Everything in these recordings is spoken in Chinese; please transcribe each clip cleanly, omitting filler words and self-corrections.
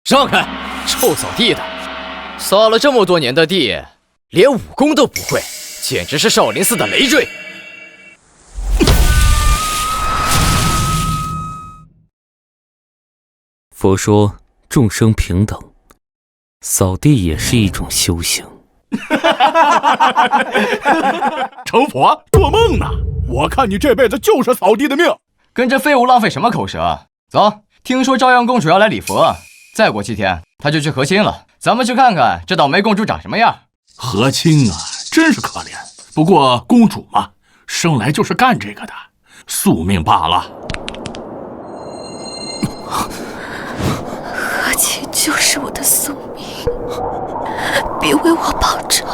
让开！臭扫地的，扫了这么多年的地，连武功都不会，简直是少林寺的累赘。佛说众生平等，扫地也是一种修行。成佛做梦呢！我看你这辈子就是扫地的命。跟这废物浪费什么口舌？走，听说朝阳公主要来礼佛，再过7天她就去和亲了。咱们去看看这倒霉公主长什么样。和亲啊，真是可怜。不过公主嘛，生来就是干这个的，宿命罢了。和亲就是我的宿命，别为我报仇。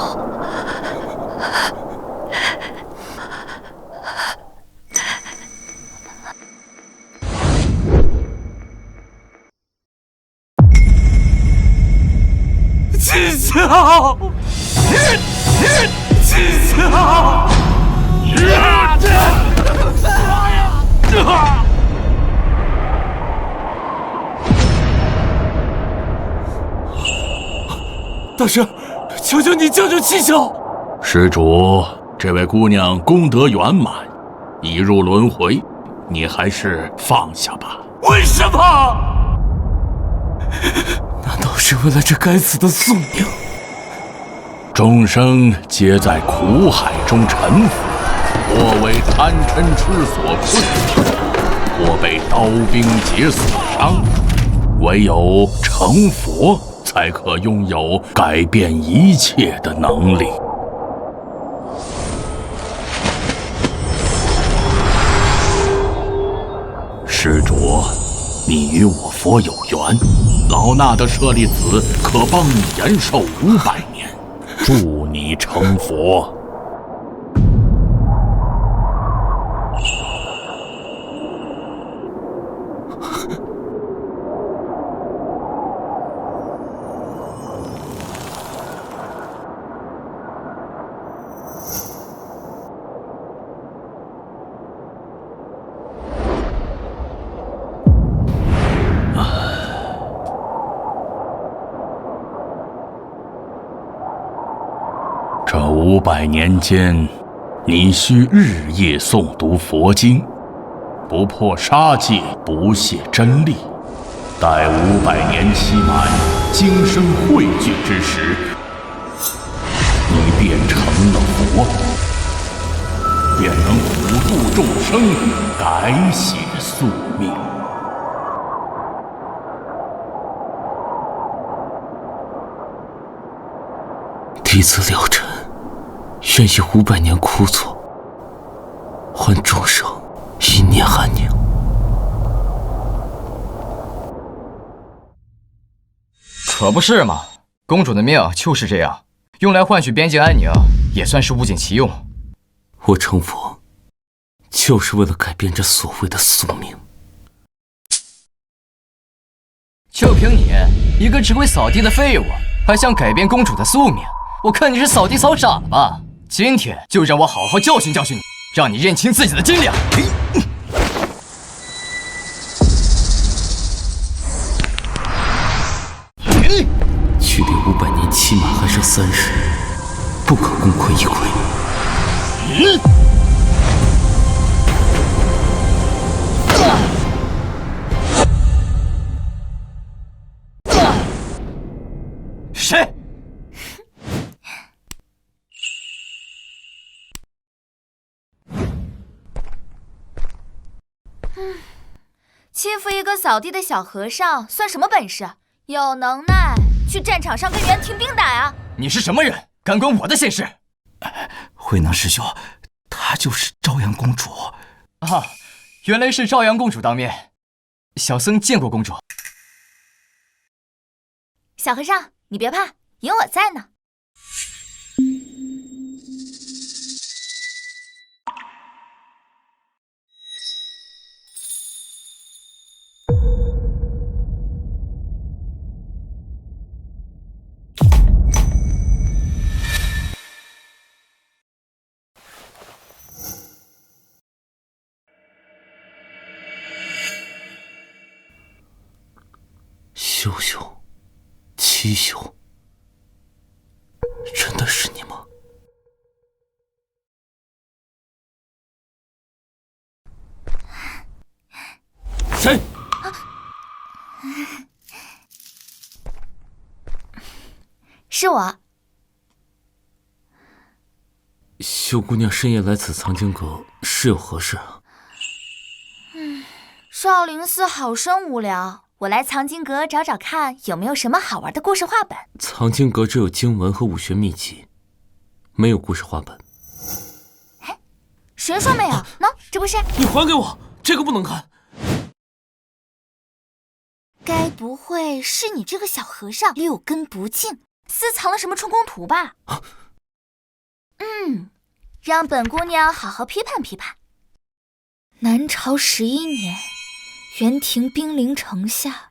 七巧，七巧，大师，求求你救救七巧！施主，这位姑娘功德圆满，已入轮回，你还是放下吧。为什么？难道是为了这该死的宿命？众生皆在苦海中沉浮，或为贪嗔痴所困，或被刀兵劫所伤，唯有成佛才可拥有改变一切的能力。施主，你与我佛有缘，老衲的舍利子可帮你延寿500年，助你成佛。这500年间，你需日夜诵读佛经，不破杀戒，不懈真力。待500年期满，精生汇聚之时，你便成了佛，便能普度众生，改写宿命。弟子了尘，愿以500年枯坐，换众生1念安宁。可不是嘛，公主的命就是这样，用来换取边境安宁，也算是物尽其用。我成佛，就是为了改变这所谓的宿命。就凭你一个只会扫地的废物，还想改变公主的宿命？我看你是扫地扫傻了吧！今天就让我好好教训教训你，让你认清自己的斤两。距离500年期满还剩30日，不可功亏一篑。谁？欺负一个扫地的小和尚算什么本事？有能耐去战场上跟袁廷兵打呀！你是什么人？敢管我的闲事？慧能师兄，她就是朝阳公主。啊，原来是朝阳公主当面。小僧见过公主。小和尚，你别怕，有我在呢。羞羞，七羞，真的是你吗？谁？是我。秀姑娘深夜来此藏经阁，是有何事啊？少林寺好生无聊，我来藏经阁找找看有没有什么好玩的故事画本。藏经阁只有经文和武学秘籍，没有故事画本。谁说没有？喏，这不是。你还给我，这个不能看。该不会是你这个小和尚六根不净，私藏了什么春宫图吧？让本姑娘好好批判批判。南朝11年，元廷兵临城下，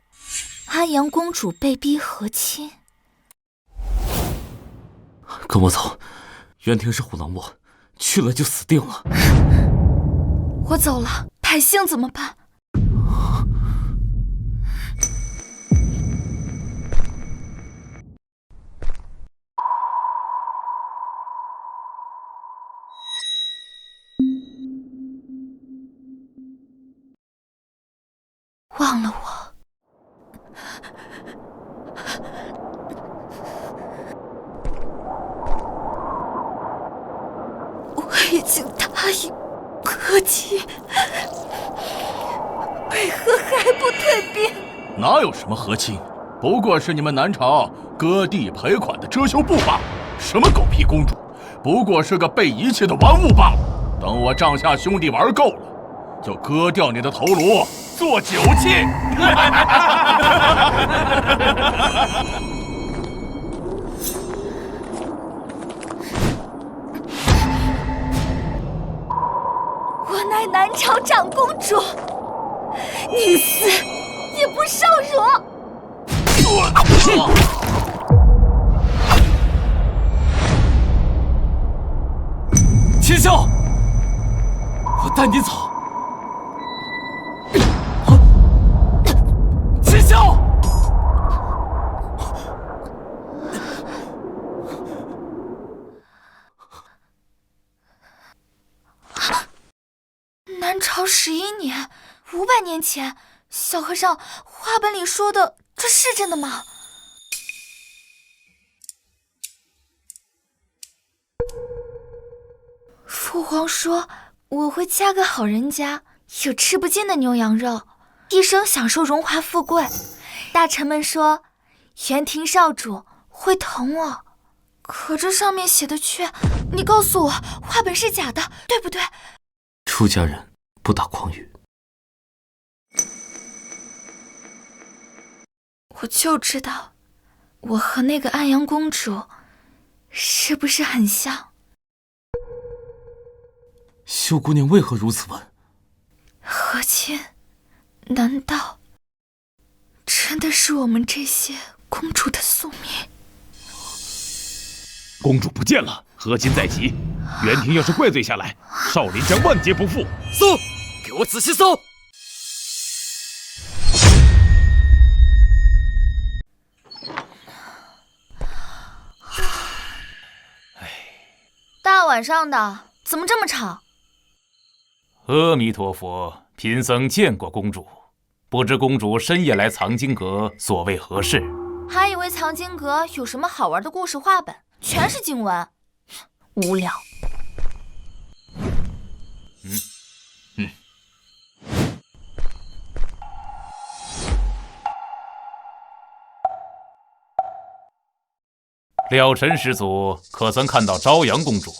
安阳公主被逼和亲。跟我走，元廷是虎狼窝，去了就死定了。我走了，百姓怎么办？忘了我。我已经答应和亲，为何还不退兵？哪有什么和亲，不过是你们南朝割地赔款的遮羞布罢了。什么狗屁公主，不过是个被遗弃的玩物罢了。等我帐下兄弟玩够了，就割掉你的头颅做酒器。我乃南朝长公主，宁死也不受辱。秦霄，我带你走。秦霄，南朝11年，500年前，小和尚，画本里说的这是真的吗？父皇说我会嫁个好人家，有吃不尽的牛羊肉，一生享受荣华富贵。大臣们说元廷少主会疼我，可这上面写的却……你告诉我，画本是假的，对不对？出家人不打诳语。我就知道，我和那个安阳公主是不是很像？秀姑娘为何如此问？和亲，难道真的是我们这些公主的宿命？公主不见了，和亲在即。元廷要是怪罪下来，少林将万劫不复。搜，给我仔细搜！大晚上的，怎么这么吵？阿弥陀佛，贫僧见过公主，不知公主深夜来藏经阁，所谓何事？还以为藏经阁有什么好玩的故事画本，全是经文，无聊。了尘师祖可曾看到朝阳公主？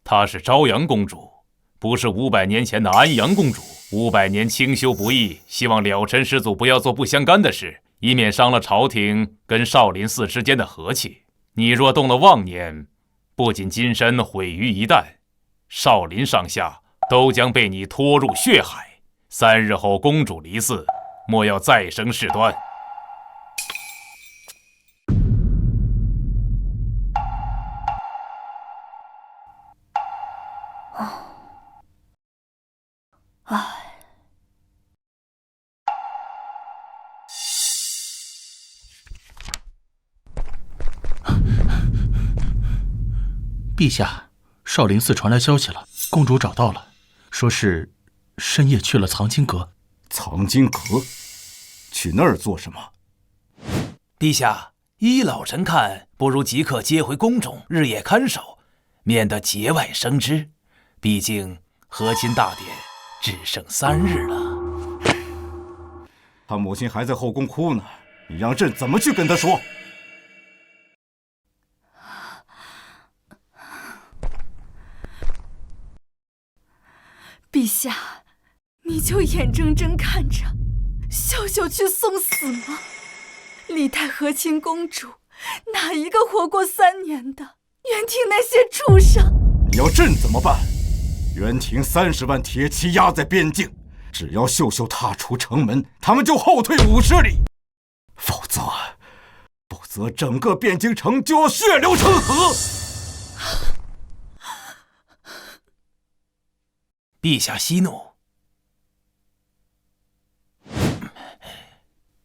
她是朝阳公主，不是500年前的安阳公主。500年清修不易，希望了尘师祖不要做不相干的事，以免伤了朝廷跟少林寺之间的和气。你若动了妄念，不仅金身毁于一旦，少林上下都将被你拖入血海。3日后公主离寺，莫要再生事端。陛下，少林寺传来消息了，公主找到了，说是深夜去了藏经阁。藏经阁？去那儿做什么？陛下，依老臣看，不如即刻接回宫中，日夜看守，免得节外生枝。毕竟和亲大典只剩3日了。他母亲还在后宫哭呢，你让朕怎么去跟她说？陛下，你就眼睁睁看着秀秀去送死吗？历代和亲公主，哪一个活过3年的？元廷那些畜生！你要朕怎么办？元廷30万铁骑压在边境，只要秀秀踏出城门，他们就后退50里，否则整个汴京城就要血流成河。陛下息怒。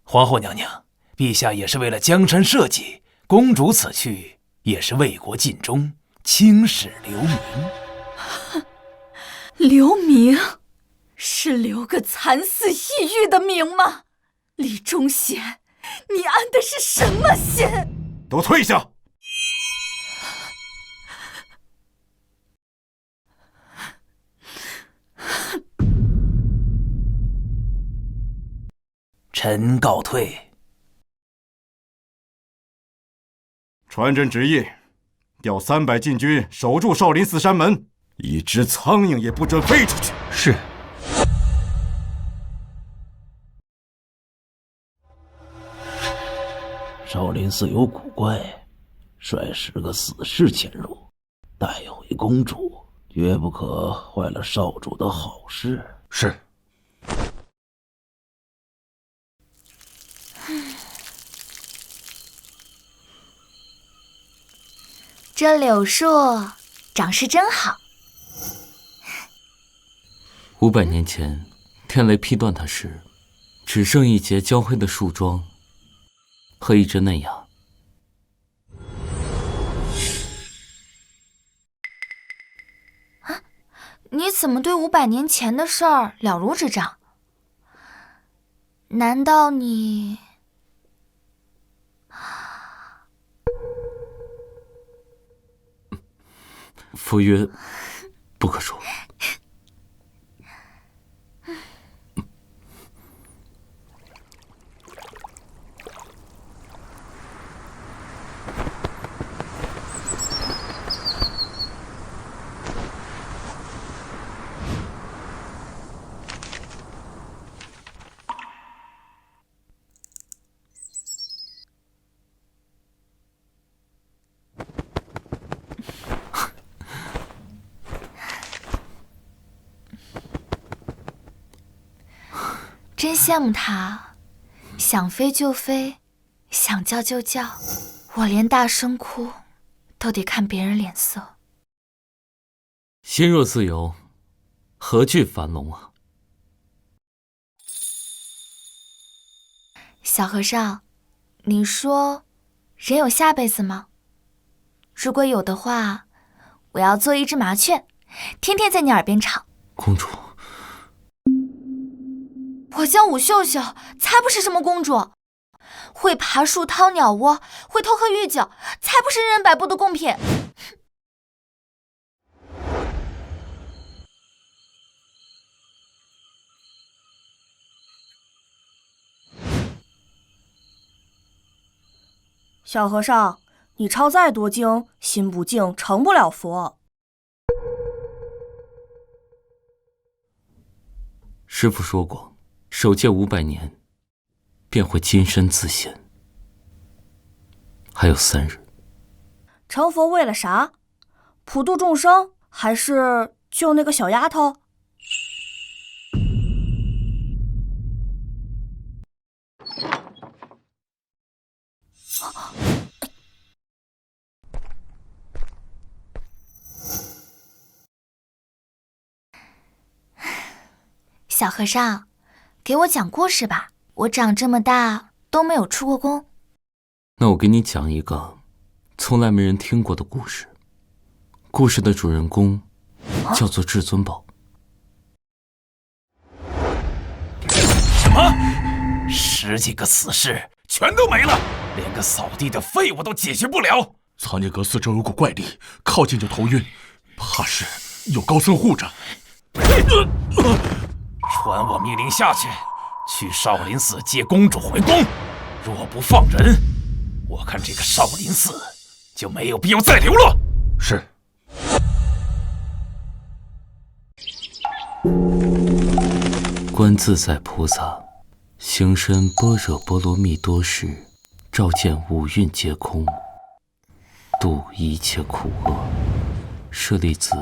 皇后娘娘，陛下也是为了江山社稷，公主此去也是为国尽忠，青史留名。留名？是留个惨死异域的名吗？李忠贤，你安的是什么心？都退下！臣告退。传朕旨意，调300禁军守住少林寺山门，一只苍蝇也不准飞出去。是。少林寺有古怪，率10个死士潜入，带回公主，绝不可坏了少主的好事。是。这柳树长势真好。500年前，天雷劈断它时，只剩一截焦黑的树桩和一只嫩芽。啊，你怎么对500年前的事儿了如指掌？难道你……夫曰不可说。真羡慕他，想飞就飞，想叫就叫，我连大声哭都得看别人脸色。心若自由，何惧樊笼啊？小和尚，你说人有下辈子吗？如果有的话，我要做一只麻雀，天天在你耳边唱。公主，我叫武秀秀，才不是什么公主，会爬树掏鸟窝，会偷喝御酒，才不是人人摆布的贡品。小和尚，你抄再多经，心不静，成不了佛。师父说过，守戒500年，便会金身自现。还有3日。成佛为了啥？普度众生，还是救那个小丫头？小和尚，给我讲故事吧。我长这么大都没有出过宫。那我给你讲一个从来没人听过的故事，故事的主人公叫做至尊宝。什么？10几个死士全都没了，连个扫地的废物都解决不了。藏匿阁四周有股怪力，靠近就头晕，怕是有高僧护着。传我命令下去，去少林寺接公主回宫。若不放人，我看这个少林寺就没有必要再留了。是。观自在菩萨行深般若波罗蜜多时，照见五蕴皆空，度一切苦厄。舍利子，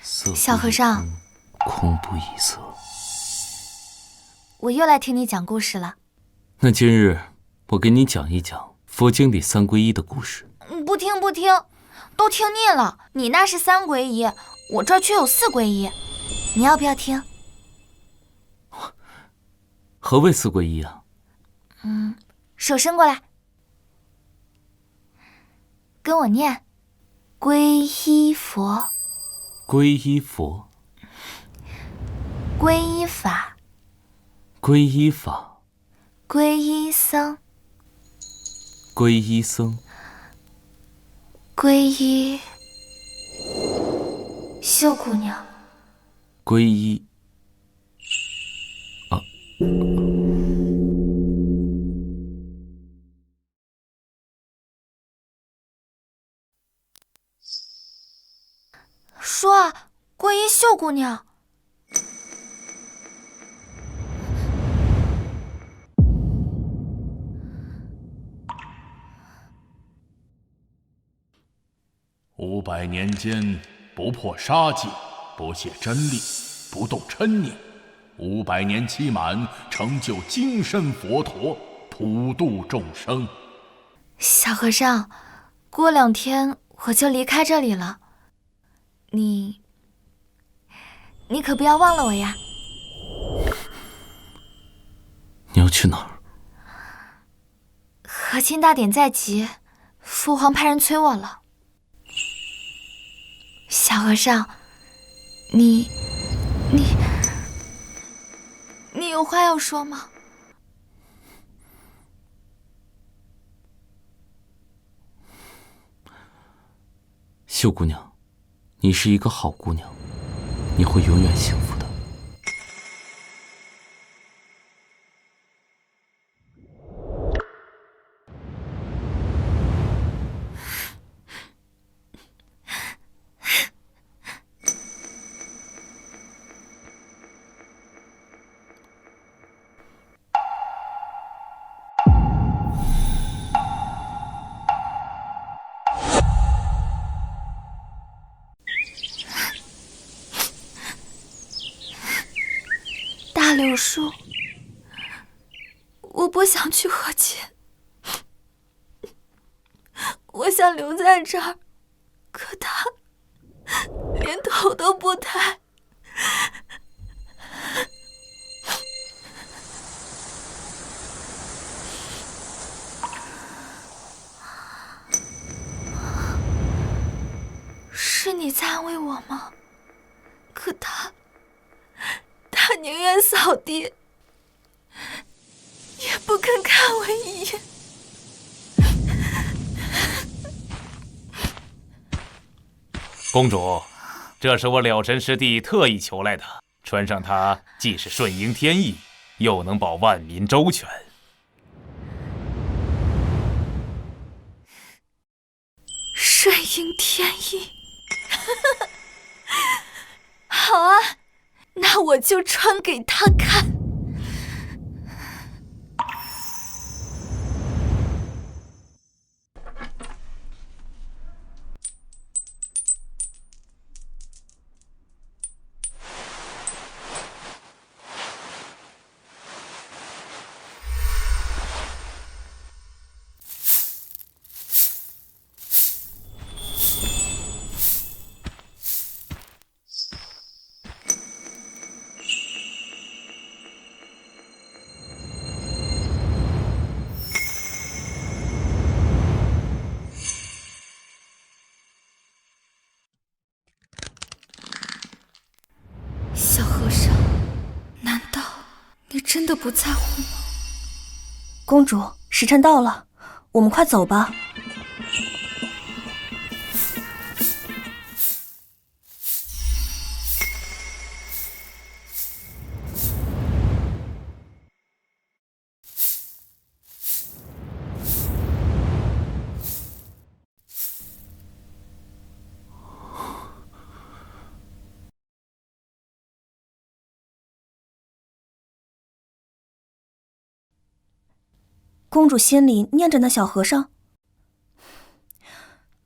色不小和尚，空不异色。我又来听你讲故事了。那今日我给你讲一讲佛经里三皈依的故事。不听，都听腻了。你那是3皈依，我这儿却有4皈依。你要不要听？何谓4皈依啊？手伸过来，跟我念：皈依佛，皈依佛，皈依法，皈依法，皈依僧，皈依僧，皈依秀姑娘，皈依说啊，皈依秀姑娘。500年间，不破杀戒，不懈真力，不动嗔念，500年期满，成就金身佛陀，普度众生。小和尚，过2天我就离开这里了，你可不要忘了我呀。你要去哪儿？和亲大典在即，父皇派人催我了。小和尚，你有话要说吗？秀姑娘，你是一个好姑娘，你会永远幸福的。大柳树，我不想去和亲，我想留在这儿，可他连头都不抬。是你在安慰我吗？可他宁愿扫地，也不肯看我一眼。公主，这是我了尘师弟特意求来的，穿上它既是顺应天意，又能保万民周全。顺应天意。好啊，那我就穿给他看。你真的不在乎吗？公主，时辰到了，我们快走吧。公主心里念着那小和尚，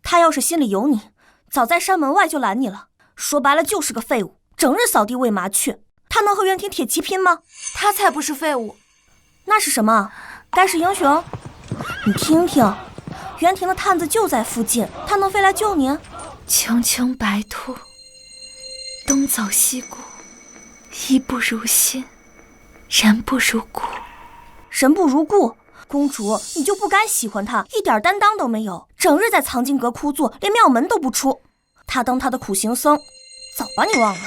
他要是心里有你，早在山门外就拦你了。说白了就是个废物，整日扫地喂麻雀。他能和袁廷铁骑拼吗？他才不是废物，那是什么？该是英雄。你听听，袁廷的探子就在附近，他能飞来救你？穷穷白兔，东走西顾，衣不如新，人不如故。人不如故。公主，你就不该喜欢他，一点担当都没有，整日在藏经阁枯坐，连庙门都不出。他当他的苦行僧，早把你忘了。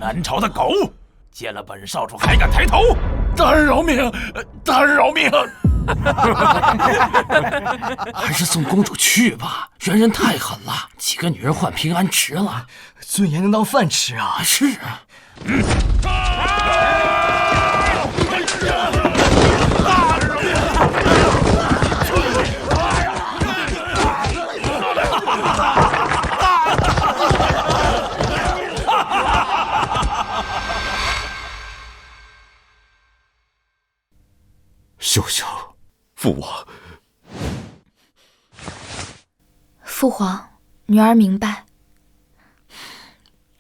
南朝的狗，见了本少主还敢抬头！大人饶命！大人饶命！还是送公主去吧，袁人太狠了，几个女人换平安迟了，尊严能当饭吃啊！是啊。秀秀，父王，父皇，女儿明白，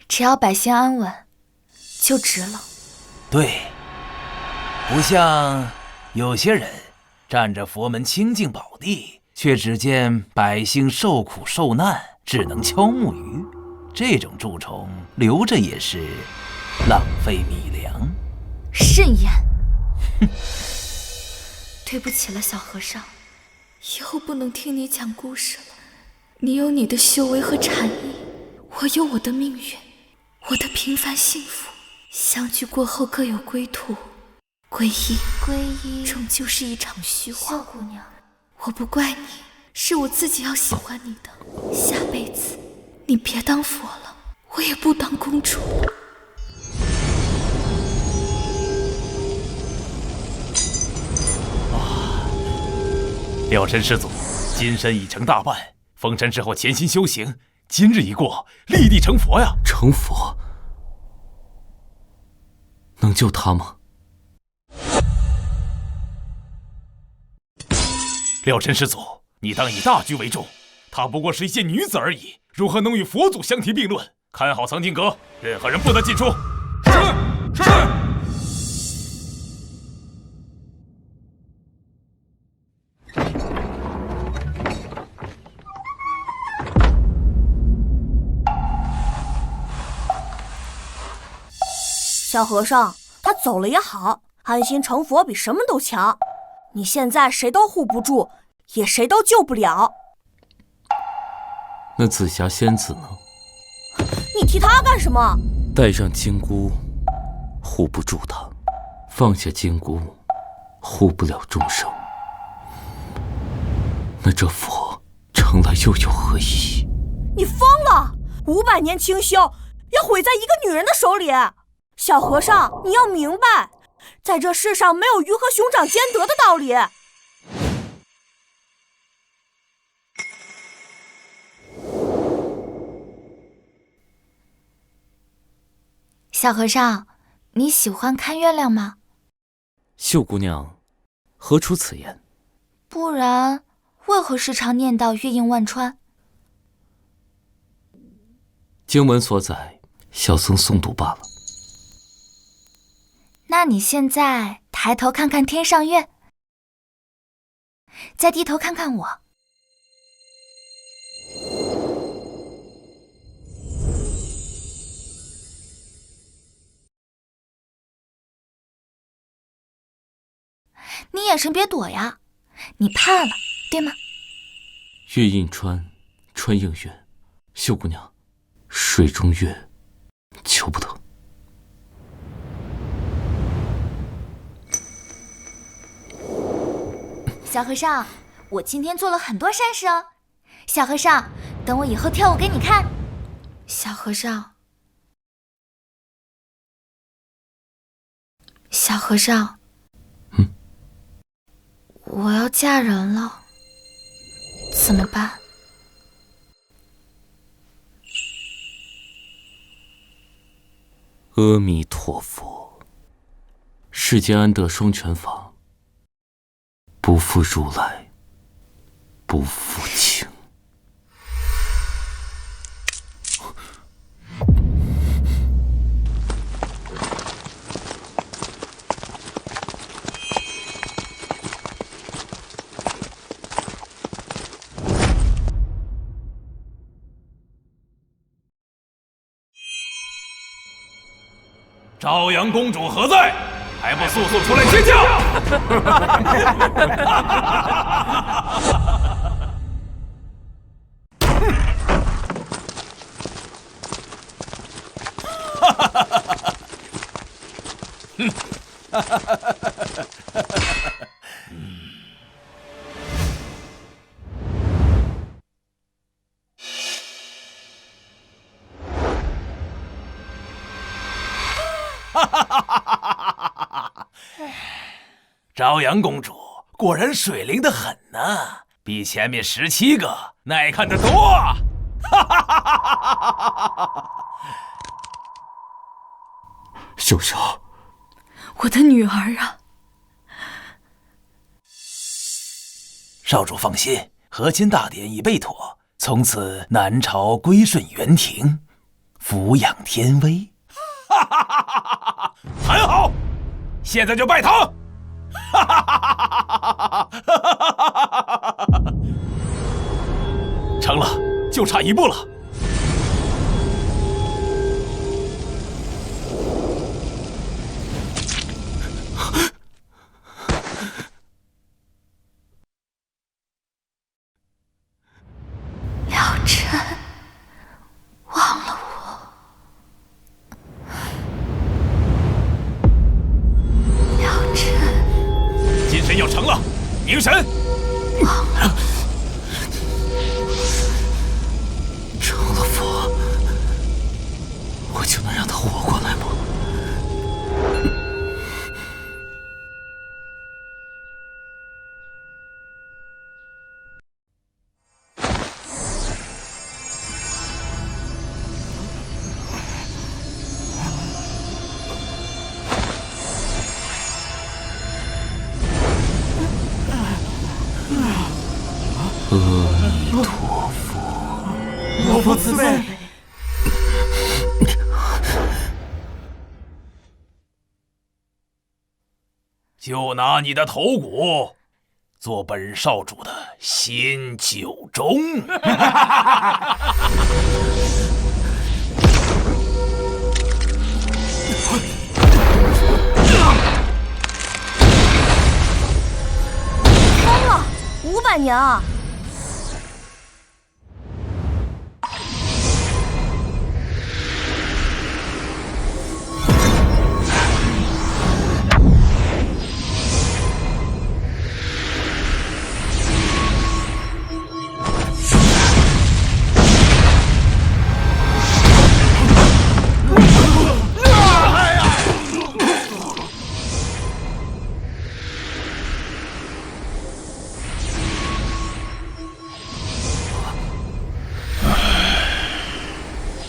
只要百姓安稳，就值了。对，不像有些人占着佛门清净宝地，却只见百姓受苦受难，只能敲木鱼。这种蛀虫留着也是浪费米粮。慎言。哼。对不起了，小和尚，以后不能听你讲故事了。你有你的修为和禅意，我有我的命运，我的平凡幸福。相聚过后各有归途，皈依终究是一场虚幻。秀姑娘，我不怪你，是我自己要喜欢你的。下辈子你别当佛了，我也不当公主了。了尘师祖，金身已成大半，封尘之后潜心修行，今日一过，立地成佛呀！成佛？能救他吗？了尘师祖，你当以大局为重，她不过是一介女子而已，如何能与佛祖相提并论？看好藏经阁，任何人不得进出。是。小和尚，他走了也好，安心成佛比什么都强。你现在谁都护不住，也谁都救不了。那紫霞仙子呢？你提她干什么？带上金箍，护不住她；放下金箍，护不了众生。那这佛成了又有何意义？你疯了！500年清修要毁在一个女人的手里。小和尚，你要明白，在这世上没有鱼和熊掌兼得的道理。小和尚，你喜欢看月亮吗？秀姑娘，何出此言？不然，为何时常念叨月映万川？经文所载，小僧诵读罢了。那你现在抬头看看天上月，再低头看看我。你眼神别躲呀，你怕了，对吗？月映川，川映月，秀姑娘，水中月，求不得。小和尚，我今天做了很多善事哦。小和尚，等我以后跳舞给你看。小和尚，小和尚，我要嫁人了，怎么办？阿弥陀佛，世间安得双全法，不负如来，不负情。朝阳公主何在？还不速速出来接驾！朝阳公主果然水灵得很呢，比前面17个耐看得多。秀秀，我的女儿啊！少主放心，和亲大典已备妥，从此南朝归顺元廷，抚养天威。很好，现在就拜堂。成了，就差一步了。了尘，忘了我。了尘，金神要成了，凝神。忘了。成了佛，我就能让他活过来吗？阿弥陀佛，老佛慈悲。就拿你的头骨做本少主的新酒盅。疯了，500年啊！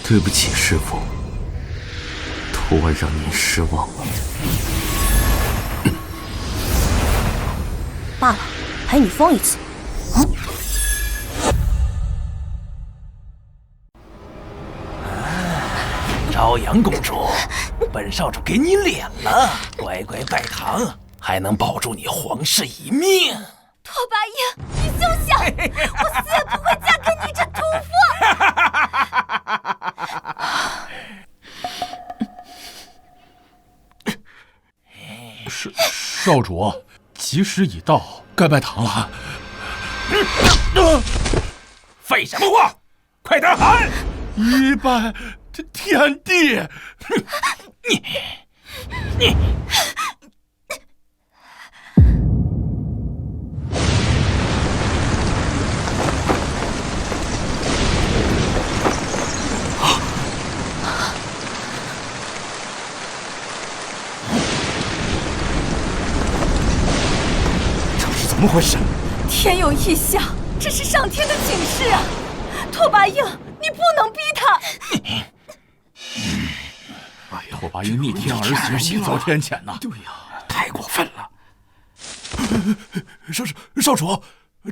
对不起，师父，徒儿让您失望了。罢了，陪你疯一次。朝阳公主，本少主给你脸了，乖乖拜堂，还能保住你皇室一命。拓跋英，你休想！我死也不会嫁给你这屠夫！少主，吉时已到，该拜堂了。废什么话，快点喊！一拜天地。你。怎么回事？天有异象，这是上天的警示啊！拓跋英，你不能逼他！拓跋英逆天而行，一遭天谴呐！对呀，太过分了！少主，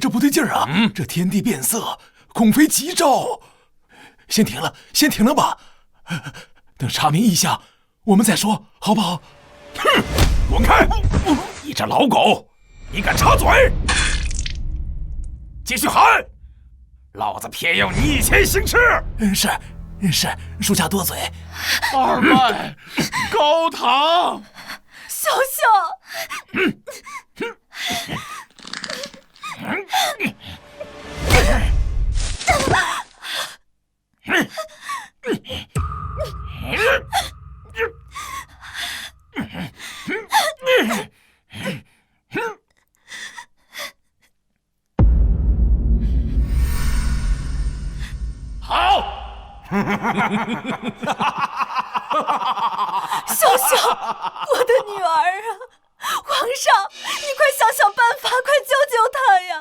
这不对劲儿啊！这天地变色，恐非吉兆。先停了吧。等查明异象，我们再说，好不好？哼，滚开！你这老狗！你敢插嘴？继续喊！老子偏要逆天行事！是，属下多嘴。二拜高堂。小小。好！小小，我的女儿啊！皇上，你快想想办法，快救救她呀！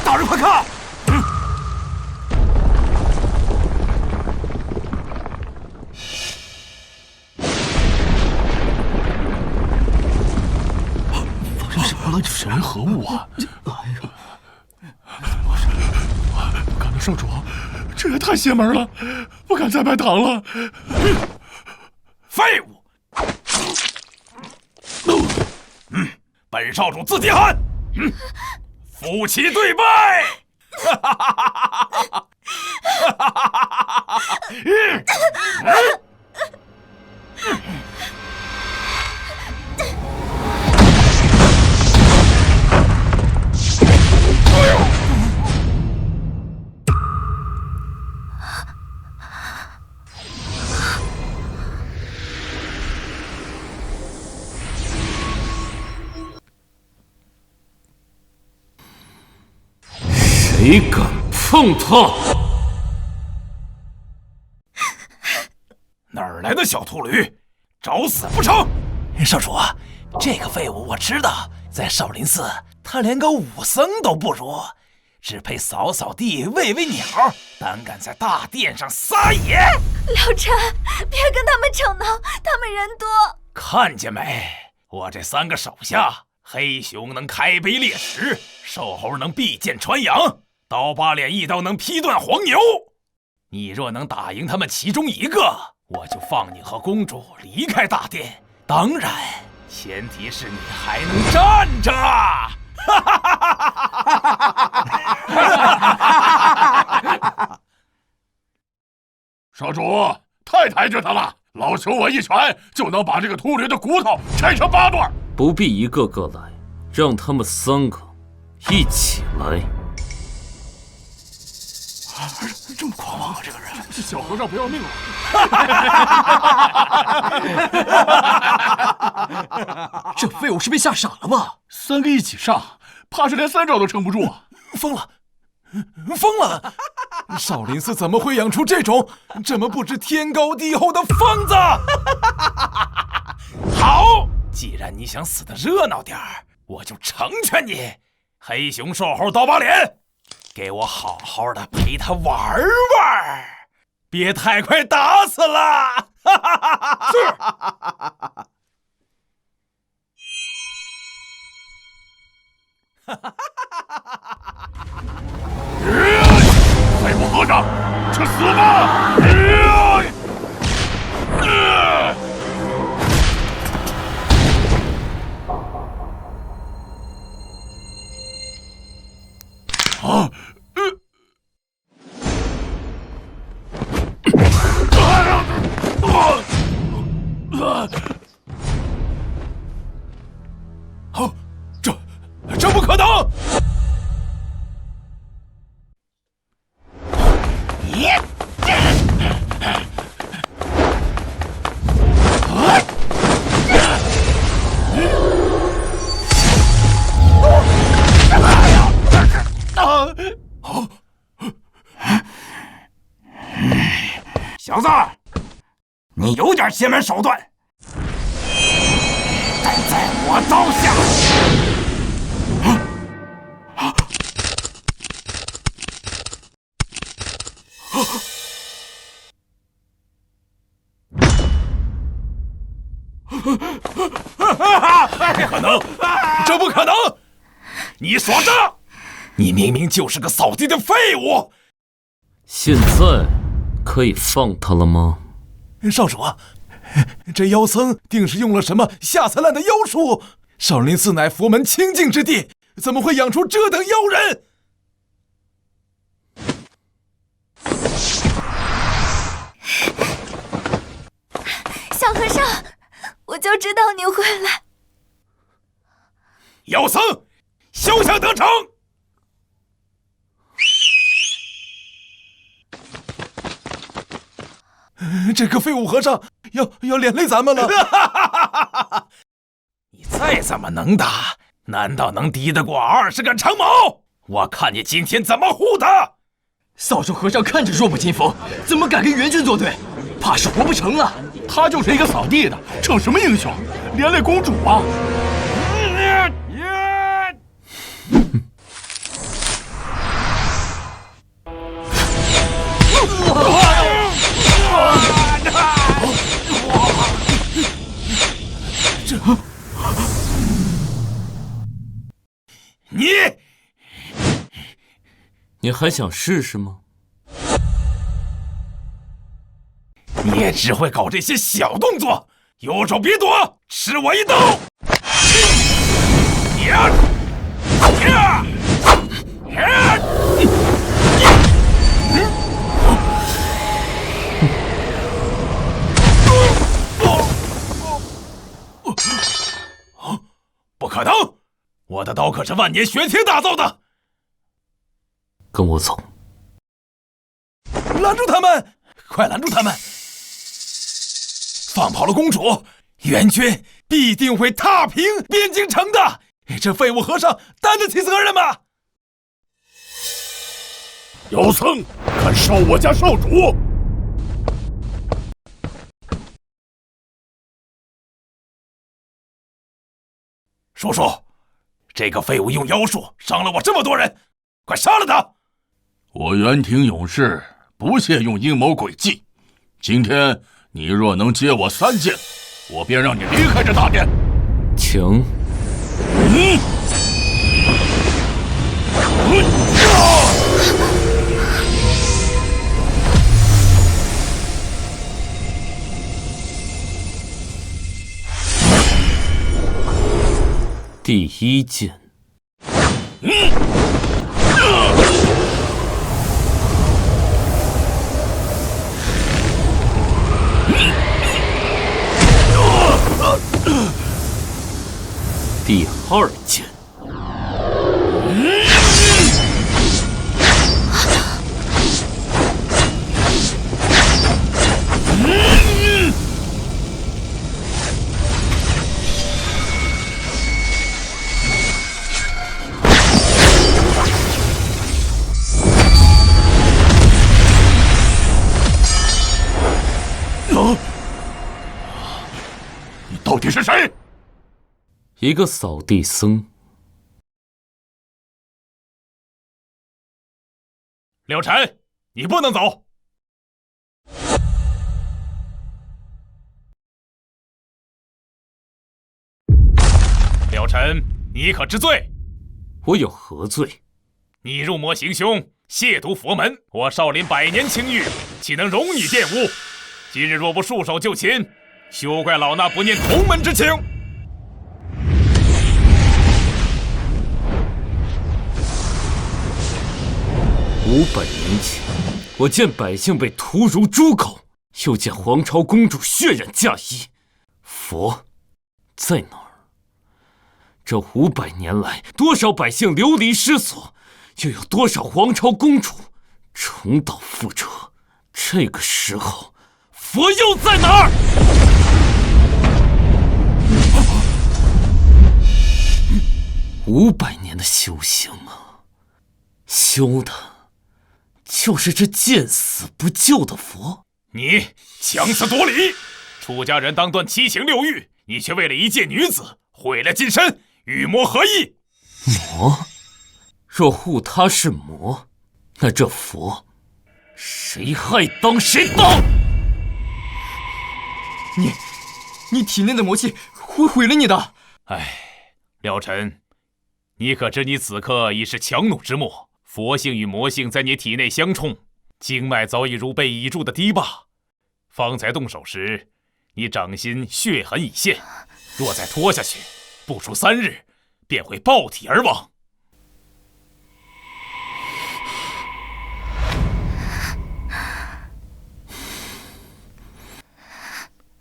大人快看！人何物啊？不敢了，少主，这也太邪门了，不敢再拜堂了。废物！本少主自己喊。夫妻对拜。谁敢碰他？哪儿来的小秃驴，找死不成？少主，这个废物我知道，在少林寺他连个武僧都不如，只配扫扫地、喂喂鸟，胆敢在大殿上撒野！老臣，别跟他们吵闹，他们人多。看见没？我这3个手下，黑熊能开碑裂石，瘦猴能避剑穿杨，刀疤脸一刀能劈断黄牛。你若能打赢他们其中一个，我就放你和公主离开大殿。当然，前提是你还能站着。少主，太抬举他了！老朽我一拳就能把这个秃驴的骨头拆成8段。不必一个个来，让他们3个一起来。这么狂妄啊，这个人！小和尚不要命了！这废物是被吓傻了吧？3个一起上，怕是连3招都撑不住啊！疯了！少林寺怎么会养出这种不知天高地厚的疯子？好，既然你想死得热闹点儿，我就成全你。黑熊、瘦猴、刀疤脸，给我好好的陪他玩玩，别太快打死了。是。废物和尚，去死吧！小子，你有点邪门手段，但在我刀下。不可能，这不可能！你耍诈！你明明就是个扫地的废物！现在可以放他了吗？少主啊，这妖僧定是用了什么下三滥的妖术？少林寺乃佛门清净之地，怎么会养出这等妖人？小和尚，我就知道你会来。妖僧，休想得逞！这个废物和尚要连累咱们了。你再怎么能打，难道能敌得过20个长矛？我看你今天怎么护他！扫帚和尚看着弱不禁风，怎么敢跟援军作对？怕是活不成了。他就是一个扫地的，逞什么英雄？连累公主啊！你还想试试吗？你也只会搞这些小动作，有种别躲，吃我一刀！不可能！我的刀可是万年玄铁打造的。跟我走。拦住他们！快拦住他们！放跑了公主，援军必定会踏平边境城的。这废物和尚担得起责任吗？妖僧，敢烧我家少主！叔叔，这个废物用妖术伤了我这么多人，快杀了他！我元廷勇士不屑用阴谋诡计。今天你若能接我3剑，我便让你离开这大殿。请。第1剑。第2剑。你到底是谁？一个扫地僧。柳晨，你不能走。柳晨，你可知罪？我有何罪？你入魔行凶，亵渎佛门，我少林100年清誉，岂能容你玷污？今日若不束手就擒，休怪老衲不念同门之情。500年前，我见百姓被屠如猪狗，又见皇朝公主血染嫁衣。佛在哪儿？这500年来，多少百姓流离失所，又有多少皇朝公主重蹈覆辙？这个时候，佛又在哪儿？500年的修行啊，修的就是这见死不救的佛。你强词夺理！出家人当断7情6欲，你却为了一介女子毁了金身，与魔合一。魔？若护他是魔，那这佛谁害当谁当？你体内的魔气会毁了你的。唉，廖晨，你可知你此刻已是强弩之末，佛性与魔性在你体内相冲，经脉早已如被倚住的堤坝。方才动手时，你掌心血痕已现，若再拖下去，不出3日，便会爆体而亡。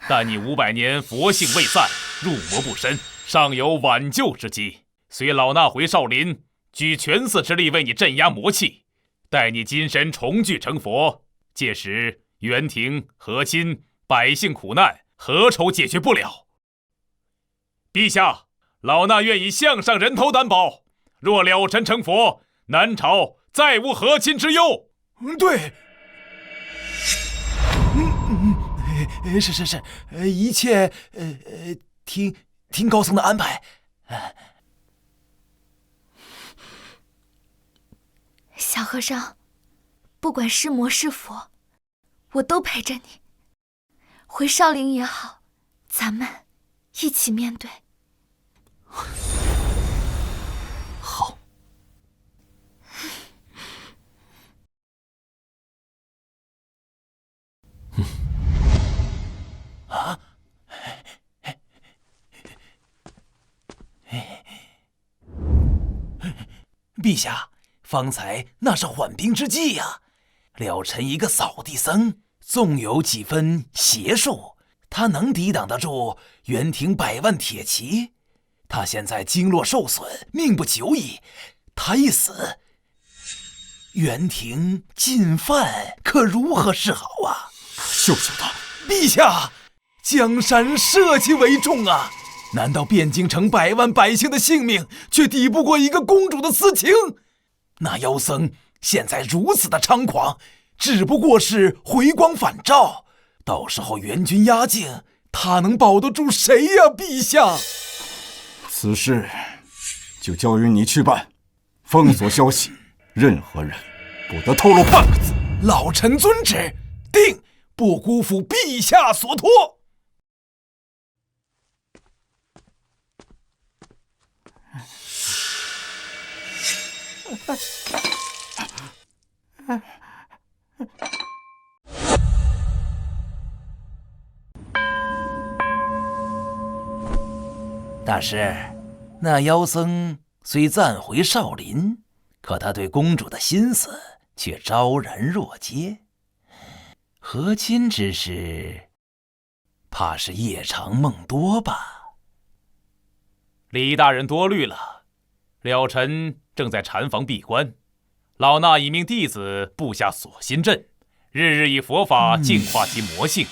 但你500年佛性未散，入魔不深，尚有挽救之机。随老衲回少林，举全寺之力为你镇压魔气，待你金身重聚成佛，届时元廷、和亲、百姓苦难，何愁解决不了？陛下，老衲愿以项上人头担保，若了尘成佛，南朝再无和亲之忧。对，是，一切听高僧的安排。小和尚，不管是魔是佛，我都陪着你。回少林也好，咱们一起面对。好。啊！陛下，方才那是缓兵之计呀。了尘一个扫地僧，纵有几分邪术，他能抵挡得住元廷100万铁骑？他现在经络受损，命不久矣。他一死，元廷进犯，可如何是好啊？救他！陛下，江山社稷为重啊！难道汴京城100万百姓的性命，却抵不过一个公主的私情？那妖僧现在如此的猖狂，只不过是回光返照。到时候元军压境，他能保得住谁呀？陛下，此事就交于你去办，封锁消息，任何人不得透露半个字。老臣遵旨，定不辜负陛下所托。大师，那妖僧虽暂回少林，可他对公主的心思却昭然若揭。和亲之事，怕是夜长梦多吧？李大人多虑了，了尘正在禅房闭关，老衲已命弟子布下锁心阵，日日以佛法净化其魔性，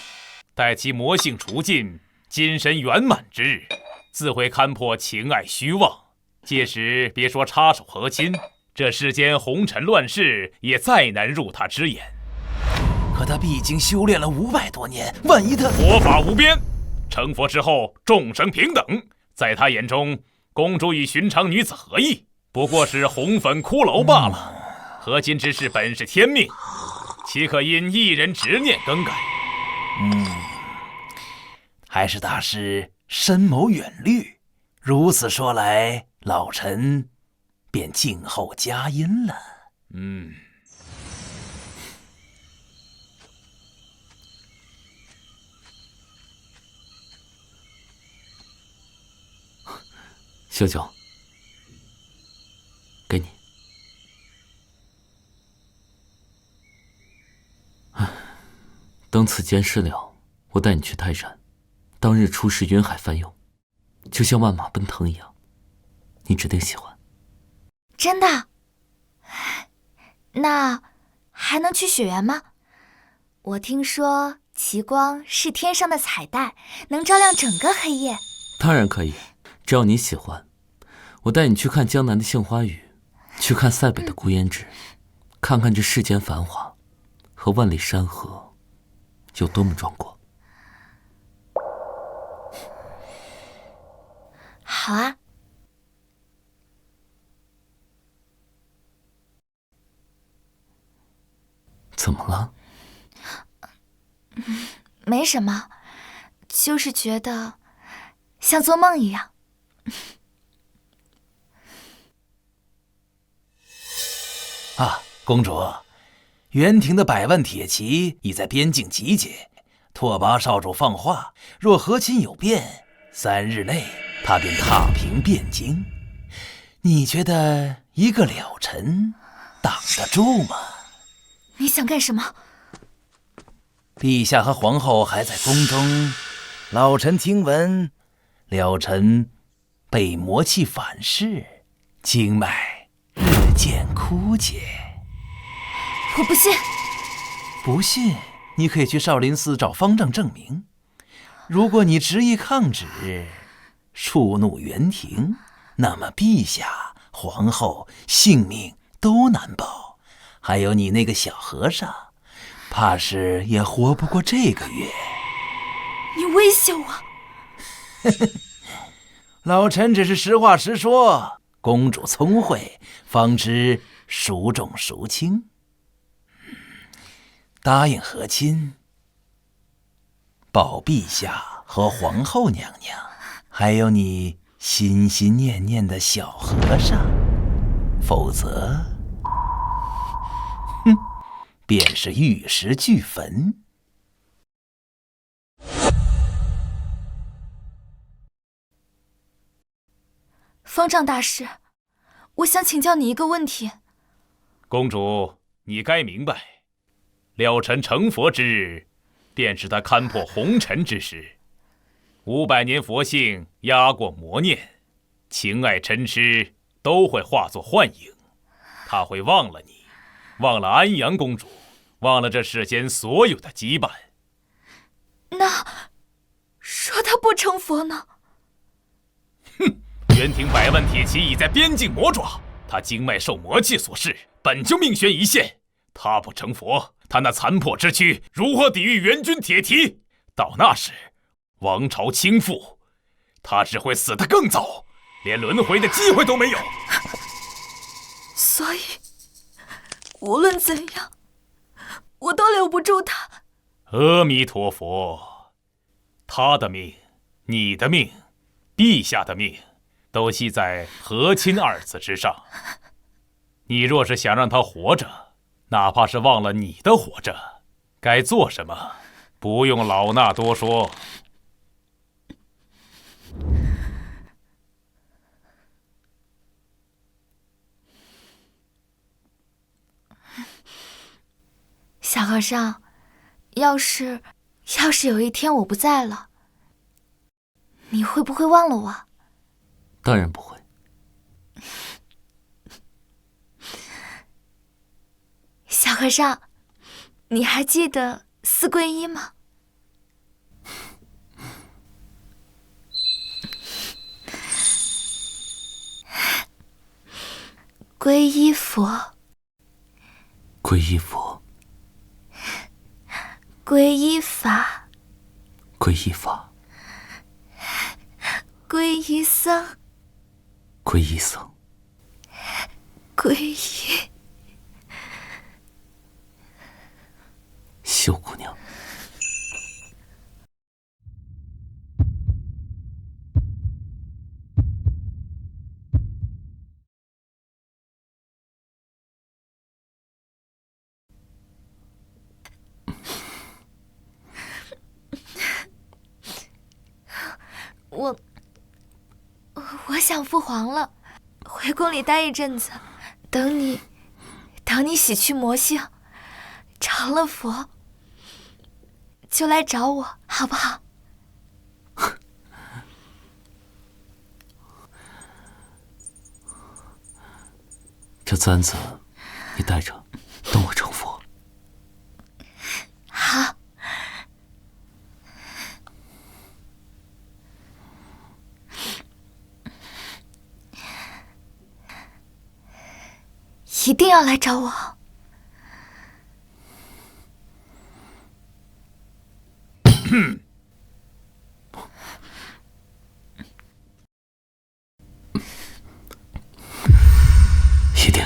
待其魔性除尽，金身圆满之日，自会勘破情爱虚妄。届时别说插手和亲，这世间红尘乱世也再难入他之眼。可他毕竟修炼了500多年，万一他……佛法无边，成佛之后众生平等，在他眼中，公主与寻常女子何异？不过是红粉骷髅罢了。和亲之事本是天命，岂可因一人执念更改？还是大师深谋远虑。如此说来，老臣便静候佳音了。小九，给你。等此件事了，我带你去泰山，当日出世云海翻涌，就像万马奔腾一样，你指定喜欢。真的？那还能去雪原吗？我听说奇光是天上的彩带，能照亮整个黑夜。当然可以，只要你喜欢。我带你去看江南的杏花雨，去看塞北的孤烟直，看看这世间繁华和万里山河有多么壮观。好啊。怎么了？没什么，就是觉得像做梦一样。啊，公主，袁廷的100万铁骑已在边境集结，拓跋少主放话，若和亲有变，3日内他便踏平汴京。你觉得一个了尘挡得住吗？你想干什么？陛下和皇后还在宫中，老臣听闻，了尘被魔气反噬，经脉日渐枯竭。我不信。不信，你可以去少林寺找方丈证明。如果你执意抗旨，触怒袁廷，那么陛下、皇后性命都难保。还有你那个小和尚，怕是也活不过这个月。你威胁我？老臣只是实话实说。公主聪慧，方知孰重孰轻。答应和亲，保陛下和皇后娘娘，还有你心心念念的小和尚，否则，便是玉石俱焚。方丈大师，我想请教你一个问题。公主，你该明白，了尘成佛之日，便是他勘破红尘之时。500年佛性压过魔念，情爱嗔痴都会化作幻影。他会忘了你，忘了安阳公主，忘了这世间所有的羁绊。那说他不成佛呢？袁廷100万铁骑已在边境磨爪，他经脉受魔气所噬，本就命悬一线。他不成佛，他那残破之躯如何抵御援军铁蹄？到那时，王朝倾覆，他只会死得更早，连轮回的机会都没有。所以，无论怎样，我都留不住他。阿弥陀佛，他的命，你的命，陛下的命，都系在和亲2字之上。你若是想让他活着，哪怕是忘了你的活着，该做什么，不用老衲多说。小和尚，要是有一天我不在了，你会不会忘了我？当然不会。小和尚，你还记得4皈依吗？皈依佛，皈依佛，皈依法，皈依法，皈依僧，皈依僧，皈依秀姑娘。我想父皇了，回宫里待一阵子，等你洗去魔性，成了佛，就来找我，好不好？这簪子你带着，等我成佛。好。一定要来找我。一定。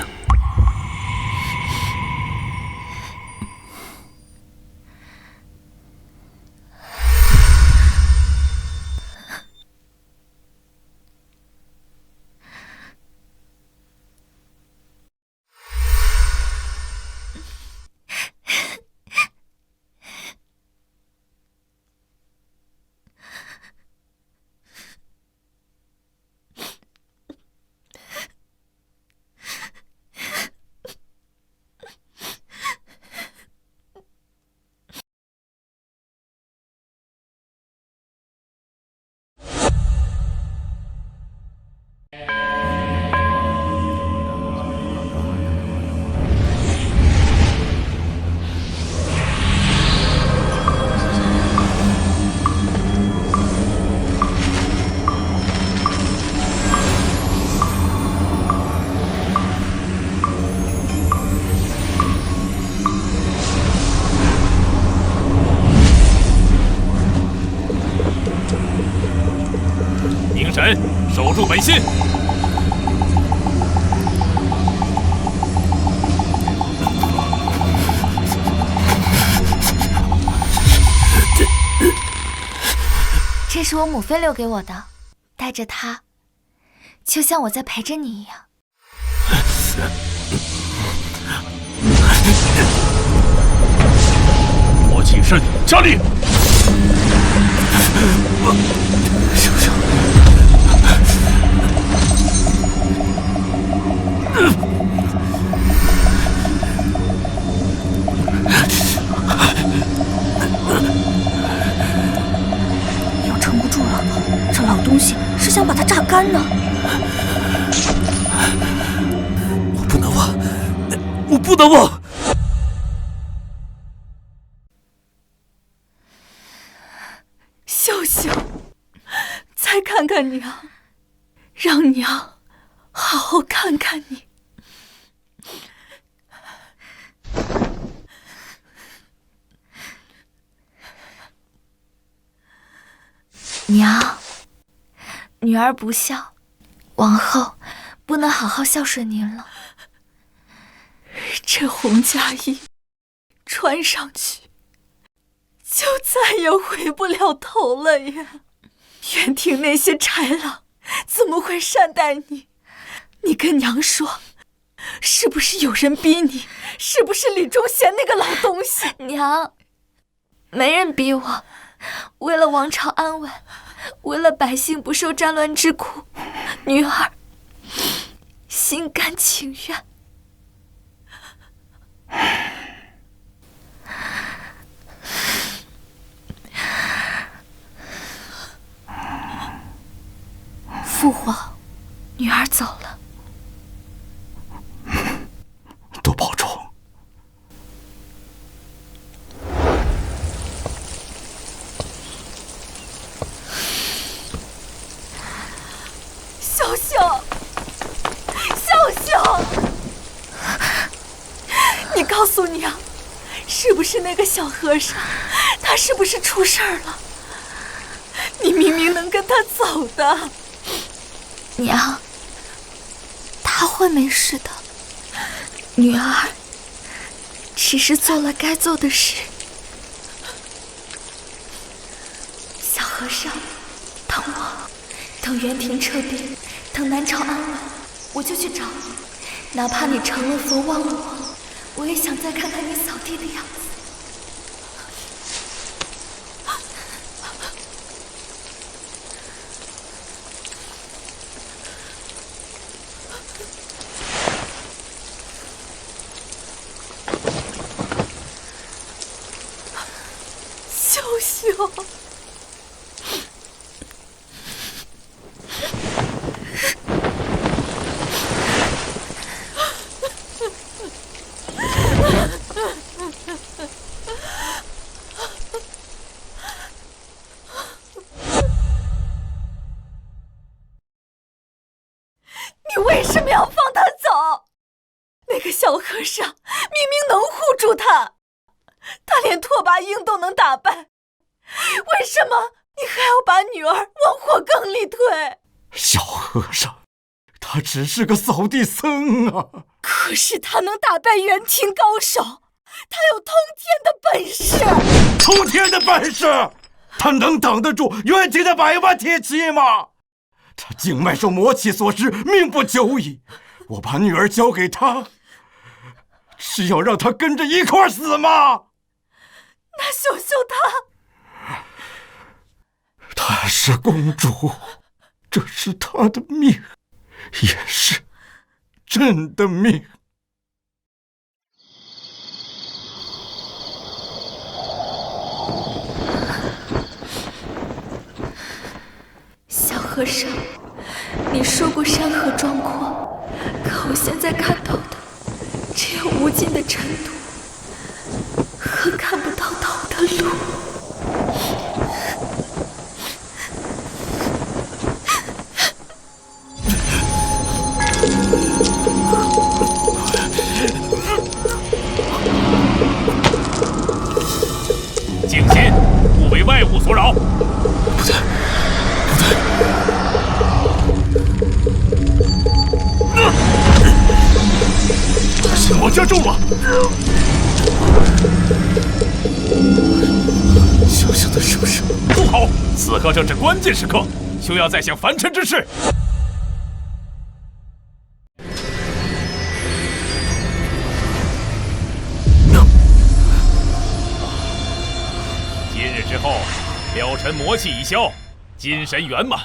凝神，守住本心。这是我母妃留给我的，带着它，就像我在陪着你一样。我起身，加力！要撑不住了，这老东西是想把它榨干呢。我不能忘，我不能忘。秀秀，再看看娘，让娘好好看看你。娘，女儿不孝，往后不能好好孝顺您了。这红嫁衣穿上去，就再也回不了头了呀！园庭那些豺狼怎么会善待你？你跟娘说，是不是有人逼你？是不是李忠贤那个老东西？娘，没人逼我，为了王朝安稳，为了百姓不受战乱之苦，女儿心甘情愿。父皇，女儿走了。多保重。秀秀，秀秀，你告诉娘，是不是那个小和尚？他是不是出事儿了？你明明能跟他走的。娘，他会没事的。女儿只是做了该做的事。小和尚，等我，等园庭撤兵，等南朝安稳，我就去找你。哪怕你成了佛忘了我，我也想再看看你扫地的样子。秀秀，你为什么要放他走？那个小和尚明明能护住他，他连拓跋英都能打败，为什么你还要把女儿往火坑里推？小和尚，他只是个扫地僧啊！可是他能打败元庭高手，他有通天的本事。通天的本事，他能挡得住元庭的100万铁骑吗？他经脉受魔气所致，命不久矣。我把女儿交给他，是要让他跟着一块死吗？那秀秀她是公主，这是她的命，也是朕的命。小和尚，你说过山河壮阔，可我现在看到的只有无尽的尘土和看不到头的路。静心，勿为外物所扰。不对，不对！他先往加重了。小小的是不是？住口！此刻正是关键时刻，休要再想凡尘之事。今日之后，了尘魔气已消，精神圆满。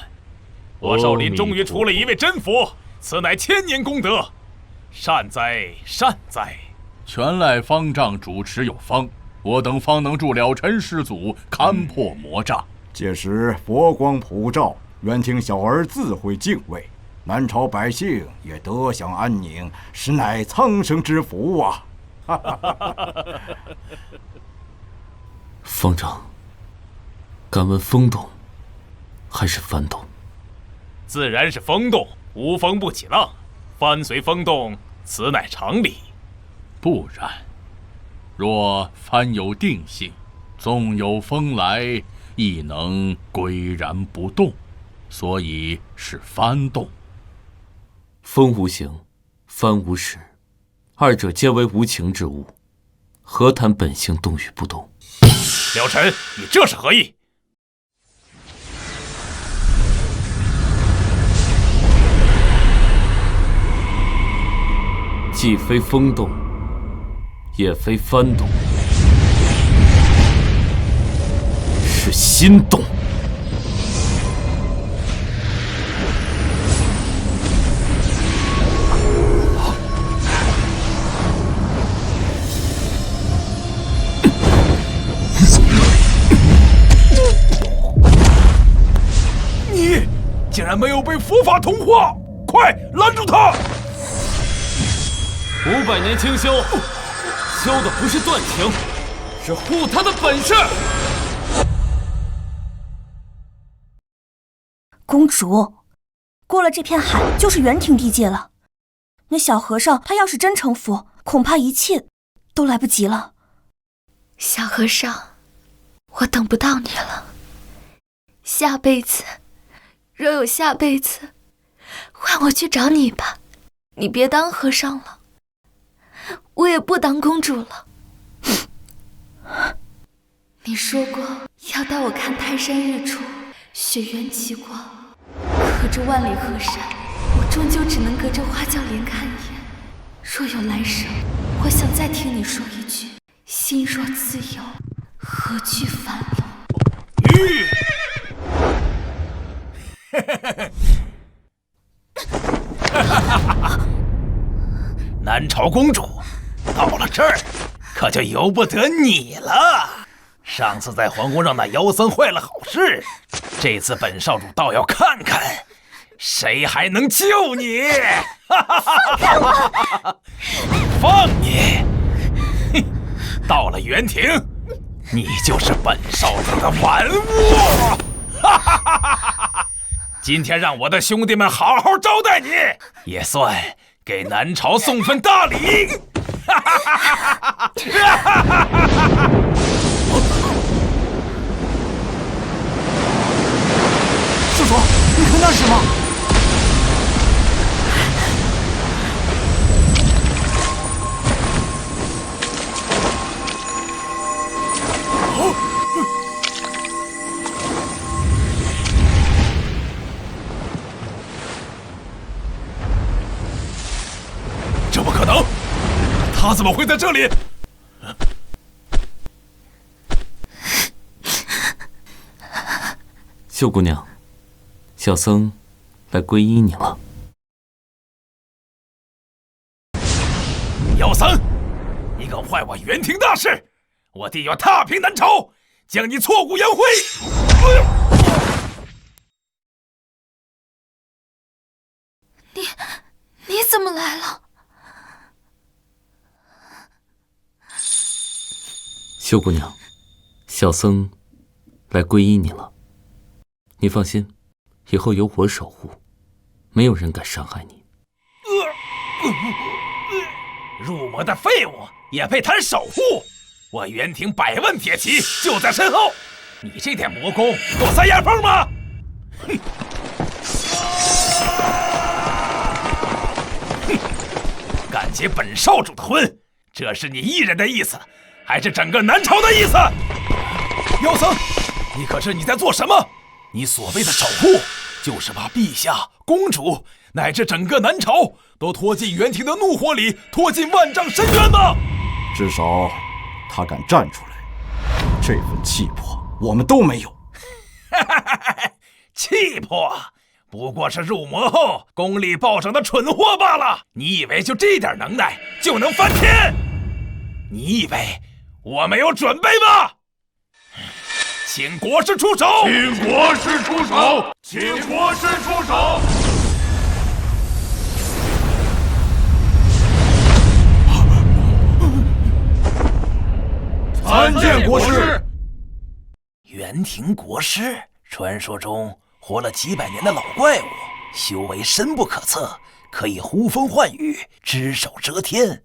我少林终于出了一位真佛，此乃千年功德，善哉善哉！全赖方丈主持有方，我等方能助了尘师祖勘破魔障。届时佛光普照，元庭小儿自会敬畏，南朝百姓也得享安宁，实乃苍生之福啊！方丈，敢问风动还是幡动？自然是风动，无风不起浪，幡随风动，此乃常理。不然，若幡有定性，纵有风来，亦能岿然不动，所以是幡动。风无形，幡无实，二者皆为无情之物，何谈本性动与不动？了尘，你这是何意？既非风动，也非幡动，是心动。你竟然没有被佛法同化，快拦住他！500年清修，修的不是断情，是护他的本事。公主，过了这片海就是元庭地界了。那小和尚他要是真成佛，恐怕一切都来不及了。小和尚，我等不到你了。下辈子，若有下辈子，换我去找你吧。你别当和尚了。我也不当公主了。你说过要带我看泰山日出，雪原奇光，可这万里河山，我终究只能隔着花轿帘看一眼。若有来生，我想再听你说一句：心若自由，何惧樊笼？南朝公主到了这儿，可就由不得你了。上次在皇宫让那妖僧坏了好事，这次本少主倒要看看，谁还能救你！放开我！放你！哼！到了元庭，你就是本少主的玩物！今天让我的兄弟们好好招待你，也算给南朝送份大礼。叔叔，你看那是什么？这不可能！他怎么会在这里？秀姑娘，小僧来皈依你了。妖僧，你敢坏我元庭大事，我定要踏平南朝，将你挫骨扬灰！你怎么来了？秀姑娘，小僧来皈依你了。你放心，以后有我守护，没有人敢伤害你。入魔的废物也配谈守护？我元庭100万铁骑就在身后，你这点魔功够塞牙缝吗？哼！敢结本少主的婚，这是你一人的意思，还是整个南朝的意思？妖僧，你可知你在做什么？你所谓的守护，就是把陛下、公主乃至整个南朝都拖进元庭的怒火里，拖进万丈深渊吗？至少他敢站出来，这份气魄我们都没有。气魄不过是入魔后功力暴涨的蠢货罢了。你以为就这点能耐就能翻天？你以为我没有准备吗？请国师出手！请国师出手！请国师出手！参见国师。元庭国师，传说中活了几百年的老怪物，修为深不可测，可以呼风唤雨，只手遮天。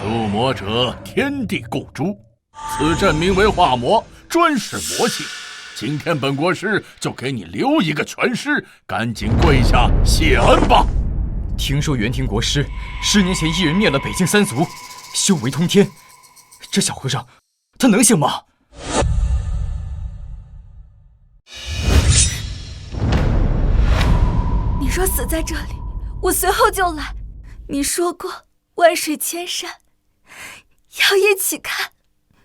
入魔者天地共诛，此阵名为化魔，专使魔性。今天本国师就给你留一个全尸，赶紧跪下谢恩吧。听说元庭国师10年前一人灭了北境3族，修为通天，这小和尚他能行吗？你若死在这里，我随后就来。你说过万水千山要一起看，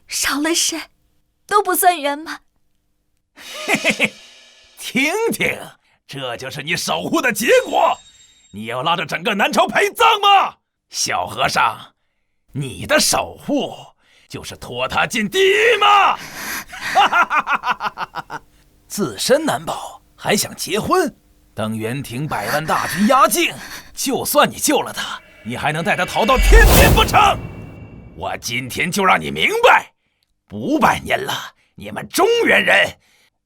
少了谁都不算圆满。嘿嘿嘿，听听，这就是你守护的结果。你要拉着整个南朝陪葬吗？小和尚，你的守护就是拖他进地狱吗？自身难保，还想结婚？等元庭100万大军压境，就算你救了他，你还能带他逃到天庭不成？我今天就让你明白，500年了，你们中原人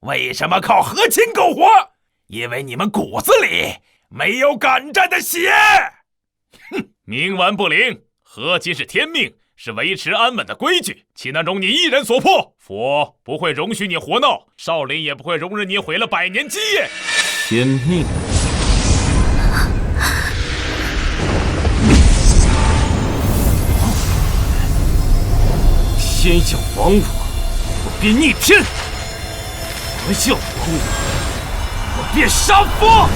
为什么靠和亲苟活？因为你们骨子里没有敢战的血。哼，冥顽不灵，和亲是天命，是维持安稳的规矩，岂能容你一人所破？佛不会容许你活闹，少林也不会容忍你毁了100年基业。天命。天要亡我便逆天；佛要亡我便杀佛。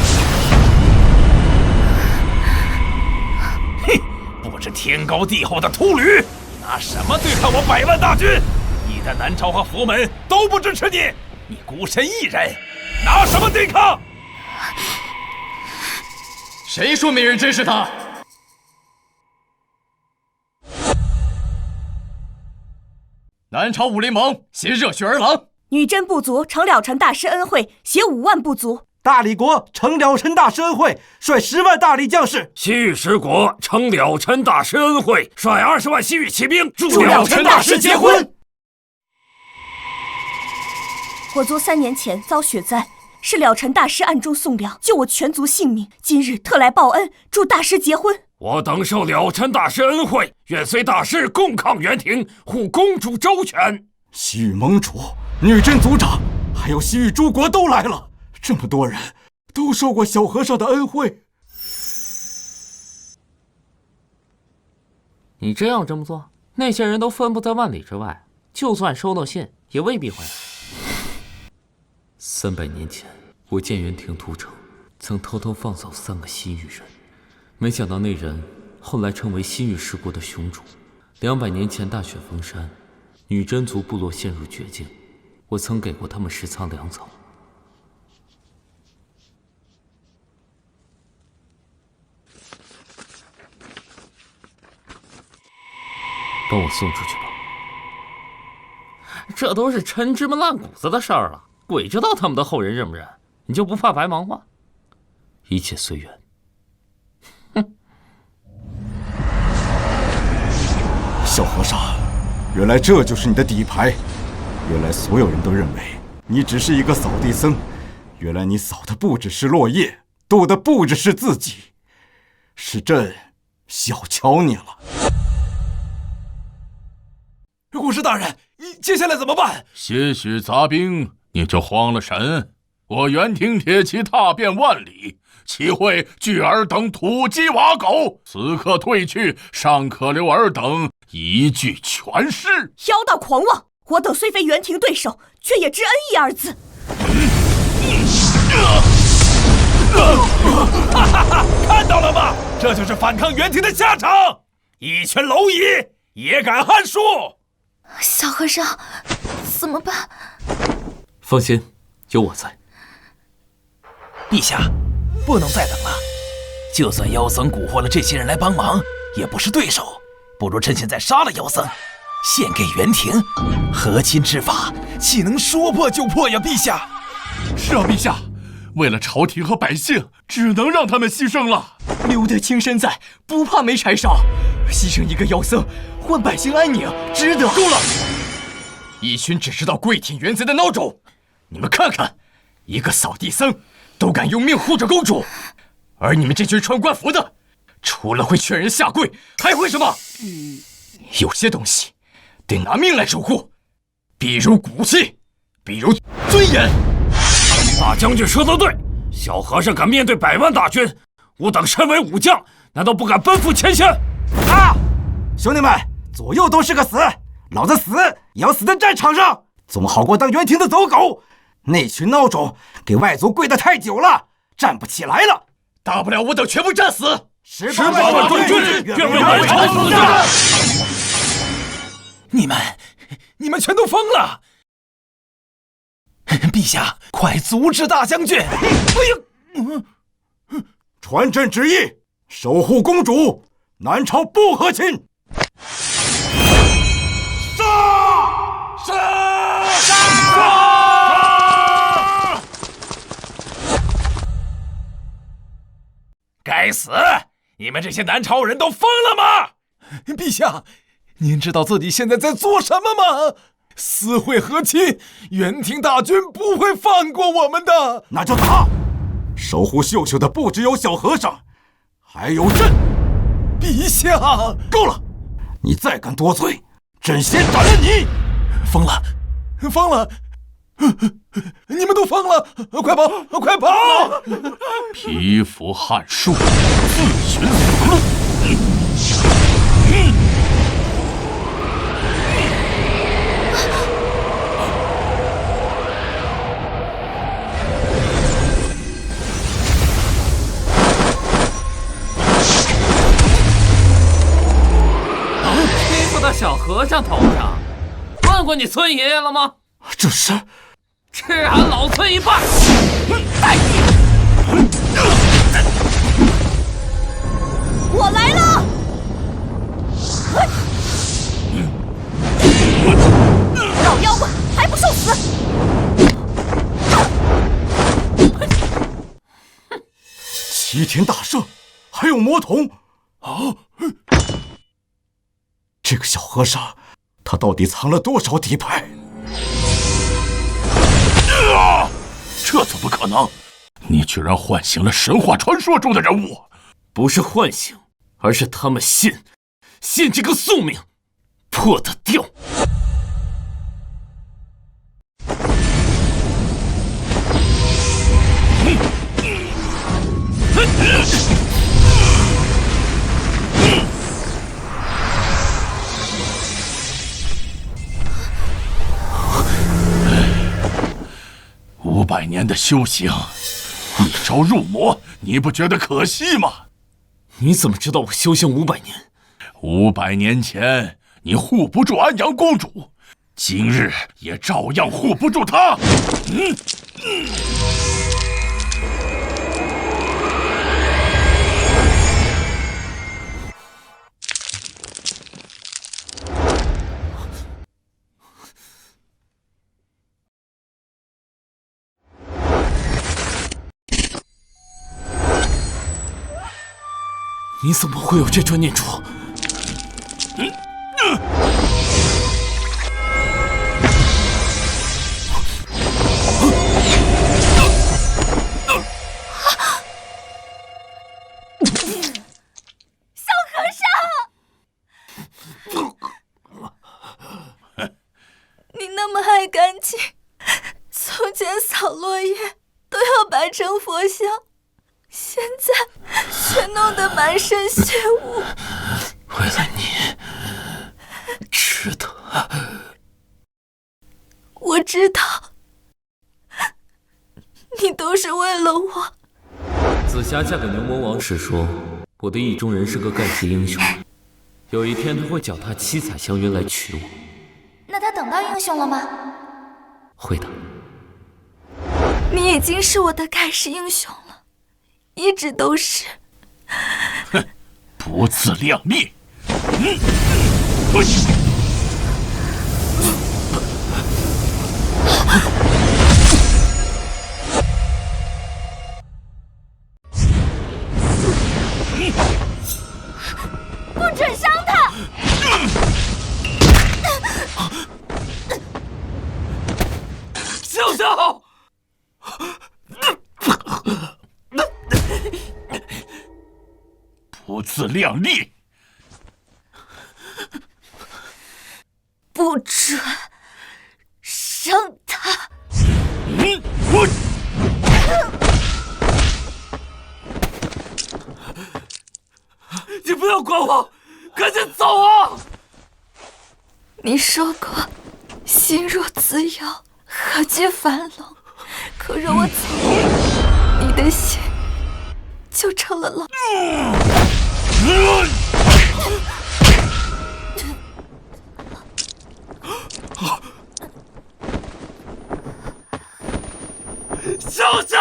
哼，不知天高地厚的秃驴，你拿什么对抗我100万大军？你的南朝和佛门都不支持你，你孤身一人，拿什么对抗？谁说没人支持他？南朝武林盟携热血儿郎，女真部族承了尘大师恩惠，携5万部族。大理国承了尘大师恩惠，率10万大理将士。西域十国承了尘大师恩惠，率20万西域骑兵助了尘大师结婚。我族3年前遭雪灾，是了尘大师暗中送粮，救我全族性命。今日特来报恩，祝大师结婚。我等受了尘大师恩惠，愿随大师共抗元庭，护公主周全。西域盟主、女真族长，还有西域诸国都来了，这么多人都受过小和尚的恩惠。你真要这么做，那些人都分布在万里之外，就算收到信，也未必会来。300年前，我见元庭屠城，曾偷偷放走3个西域人，没想到那人后来成为西域十国的雄主。200年前大雪封山，女真族部落陷入绝境，我曾给过他们食仓粮草。帮我送出去吧。这都是陈芝麻烂谷子的事儿了，鬼知道他们的后人认不认？你就不怕白忙活？一切随缘。小和尚，原来这就是你的底牌。原来所有人都认为你只是一个扫地僧，原来你扫的不只是落叶，渡的不只是自己，是朕小瞧你了。国师大人，接下来怎么办？些许杂兵，你就慌了神？我元庭铁骑踏遍万里，岂会惧尔等土鸡瓦狗？此刻退去，尚可留尔等一具全尸。妖道狂妄！我等虽非元庭对手，却也知恩义二字。看到了吗？这就是反抗元庭的下场！一拳蝼蚁也敢撼树！小和尚，怎么办？放心，有我在。陛下，不能再等了。就算妖僧蛊惑了这些人来帮忙，也不是对手。不如趁现在杀了妖僧，献给元庭。和亲之法，岂能说破就破呀？陛下。是啊，陛下。为了朝廷和百姓，只能让他们牺牲了。留得青山在，不怕没柴烧。牺牲一个妖僧，换百姓安宁，值得。够了！一群只知道跪舔原贼的孬种！你们看看，一个扫地僧都敢用命护着公主，而你们这群穿官服的，除了会劝人下跪，还会什么？有些东西得拿命来守护，比如骨气，比如尊严。大将军说得对，小和尚敢面对100万大军，吾等身为武将，难道不敢奔赴前线？啊！兄弟们，左右都是个死，老子死也要死在战场上，总好过当元庭的走狗。那群孬种给外族跪得太久了，站不起来了。大不了我等全部战死。18万中军，愿为南朝死战。你们全都疯了！陛下，快阻止大将军！传朕旨意，守护公主，南朝不和亲。杀！该死！你们这些南朝人都疯了吗？陛下，您知道自己现在在做什么吗？私会和亲，元庭大军不会放过我们的。那就打！守护秀秀的不只有小和尚，还有朕。陛下，够了！你再敢多嘴，朕先斩了你！疯了，疯了！你们都疯了！快跑，快跑！蚍蜉撼树，自寻死路。到小和尚头上，问过你村爷爷了吗？这是吃俺老村一半！我来了！老妖怪还不受死！齐天大圣，还有魔童啊！这个小和尚，他到底藏了多少底牌？这怎么可能？你居然唤醒了神话传说中的人物！不是唤醒，而是他们信这个宿命，破得掉。500年的修行，一朝入魔，你不觉得可惜吗？你怎么知道我修行500年？500年前你护不住安阳公主，今日也照样护不住她。你怎么会有这串念珠？小和尚，你那么爱干净，从前扫落叶都要摆成佛像，现在却弄得满身血污。为了你，值得。我知道，你都是为了我。紫霞嫁给牛魔王时说，我的意中人是个盖世英雄，有一天他会脚踏七彩祥云来娶我。那他等到英雄了吗？会的。你已经是我的盖世英雄了，一直都是。哼，不自量力！不准伤他！秀秀！不自量力！不准伤他！你不要管我，赶紧走啊！你说过，心若自由，何惧烦冷？可若我走，你的心就成了牢。秀秀！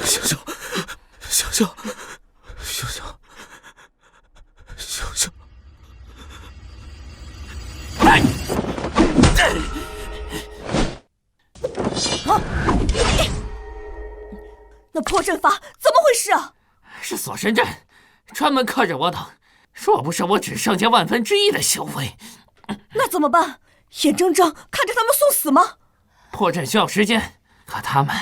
秀秀，秀秀，秀秀，秀秀！那破阵法怎么回事啊？是锁神阵，专门克着我等。若不是我只剩下1/1000的修为，那怎么办？眼睁睁看着他们送死吗？破阵需要时间，可他们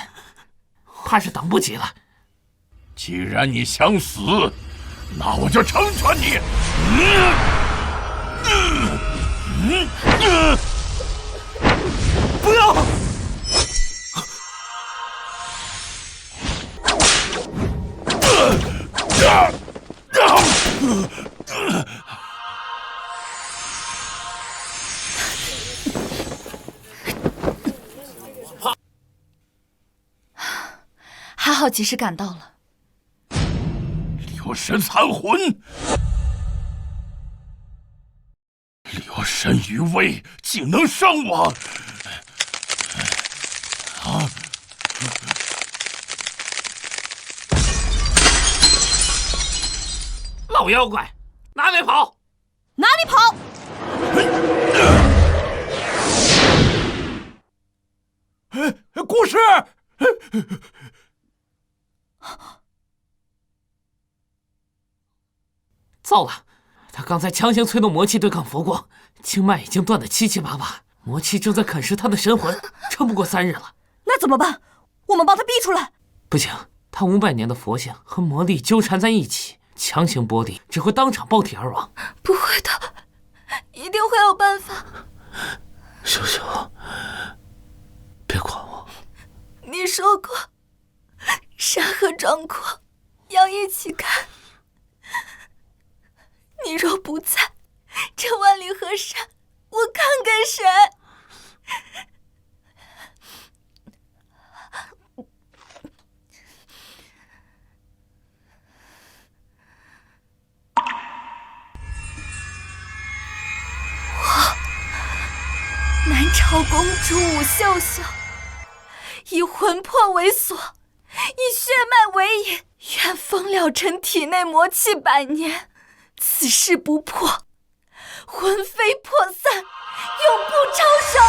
怕是等不及了。既然你想死，那我就成全你！不要！还好及时赶到了。流神残魂，流神余威，竟能伤我！老妖怪，哪里跑？哪里跑？故事。糟了，他刚才强行催动魔气对抗佛光，经脉已经断得七七八八，魔气正在啃食他的神魂，撑不过3日了。那怎么办？我们帮他逼出来。不行，他500年的佛性和魔力纠缠在一起，强行剥离只会当场爆体而亡。不会的，一定会有办法。秀秀，别管我。你说过，山河壮阔，要一起看。你若不在，这万里河山，我看给谁？南朝公主武秀秀，以魂魄为锁，以血脉为引，愿封了尘体内魔气100年，此事不破，魂飞魄散，永不超生。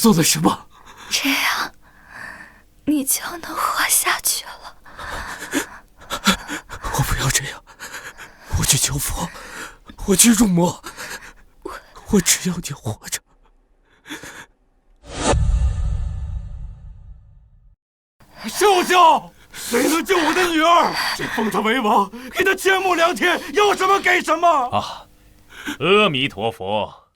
做了什么？这样，你就能活下去了。我不要这样，我去求佛，我去入魔，我只要你活着。秀秀，谁能救我的女儿？谁封她为王，给她千亩良田，要什么给什么。啊，阿弥陀佛，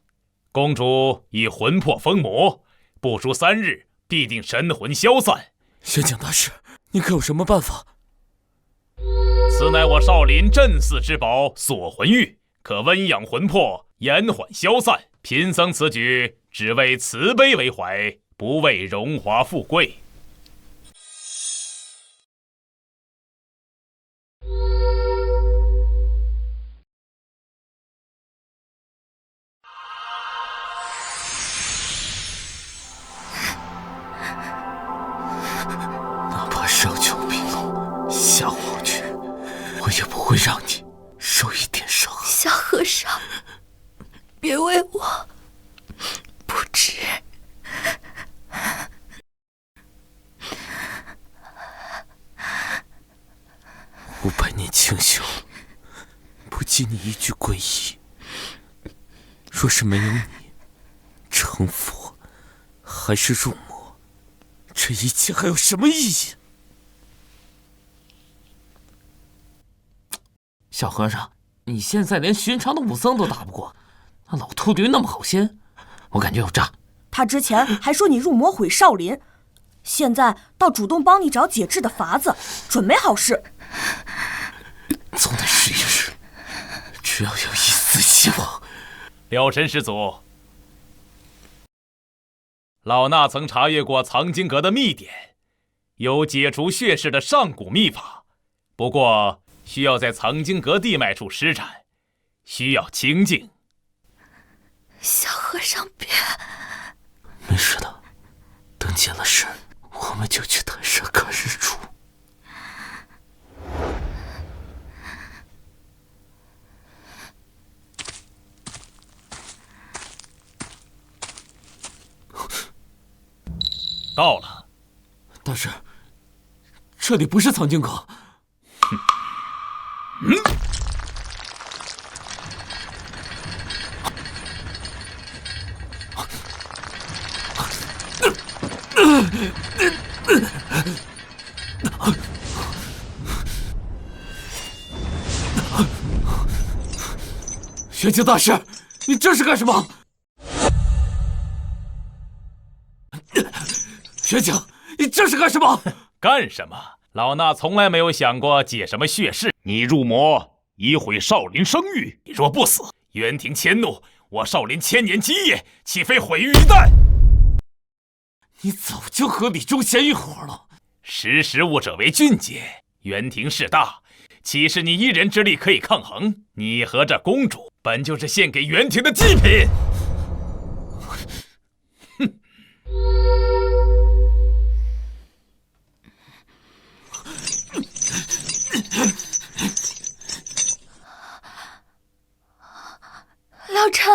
公主以魂魄封魔。不出3日，必定神魂消散。玄景大师，你可有什么办法？此乃我少林镇寺之宝锁魂玉，可温养魂魄，延缓消散。贫僧此举只为慈悲为怀，不为荣华富贵。上求平路，下黄泉，我也不会让你受一点伤害。小和尚，别为我不值。500年清修，不及你一句皈依。若是没有你，成佛还是入魔，这一切还有什么意义？小和尚，你现在连寻常的武僧都打不过，那老秃驴那么好仙，我感觉有诈。他之前还说你入魔毁少林，现在倒主动帮你找解制的法子，准没好事。总得试一试，只要有一丝希望。了尘师祖，老衲曾查阅过藏经阁的秘典，有解除血势的上古秘法，不过需要在藏经阁地脉处施展，需要清静。小和尚别。没事的，等解了身，我们就去泰山看日出。到了。大师，这里不是藏经阁。哼。玄清大师，你这是干什么？玄清，你这是干什么？干什么？老衲从来没有想过解什么血誓。你入魔以毁少林声誉，你若不死，元廷迁怒，我少林1000年基业岂非毁于一旦？你早就和李忠贤一伙了。识时务者为俊杰，元廷势大，岂是你一人之力可以抗衡？你和这公主本就是献给元廷的祭品。哼！老臣，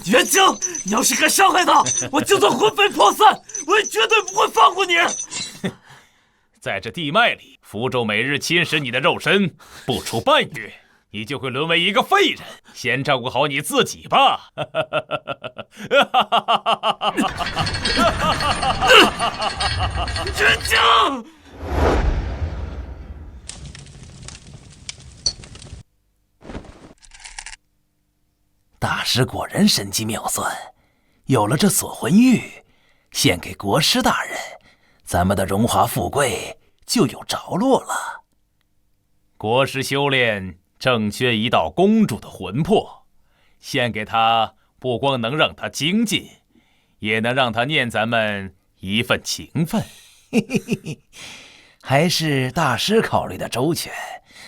元清，你要是敢伤害他，我就算魂飞魄散，我也绝对不会放过你。在这地脉里，符咒每日侵蚀你的肉身，不出半月，你就会沦为一个废人。先照顾好你自己吧。元清！大师果然神机妙算，有了这锁魂玉，献给国师大人，咱们的荣华富贵就有着落了。国师修炼正缺一道公主的魂魄，献给他，不光能让他精进，也能让他念咱们一份情分。还是大师考虑的周全。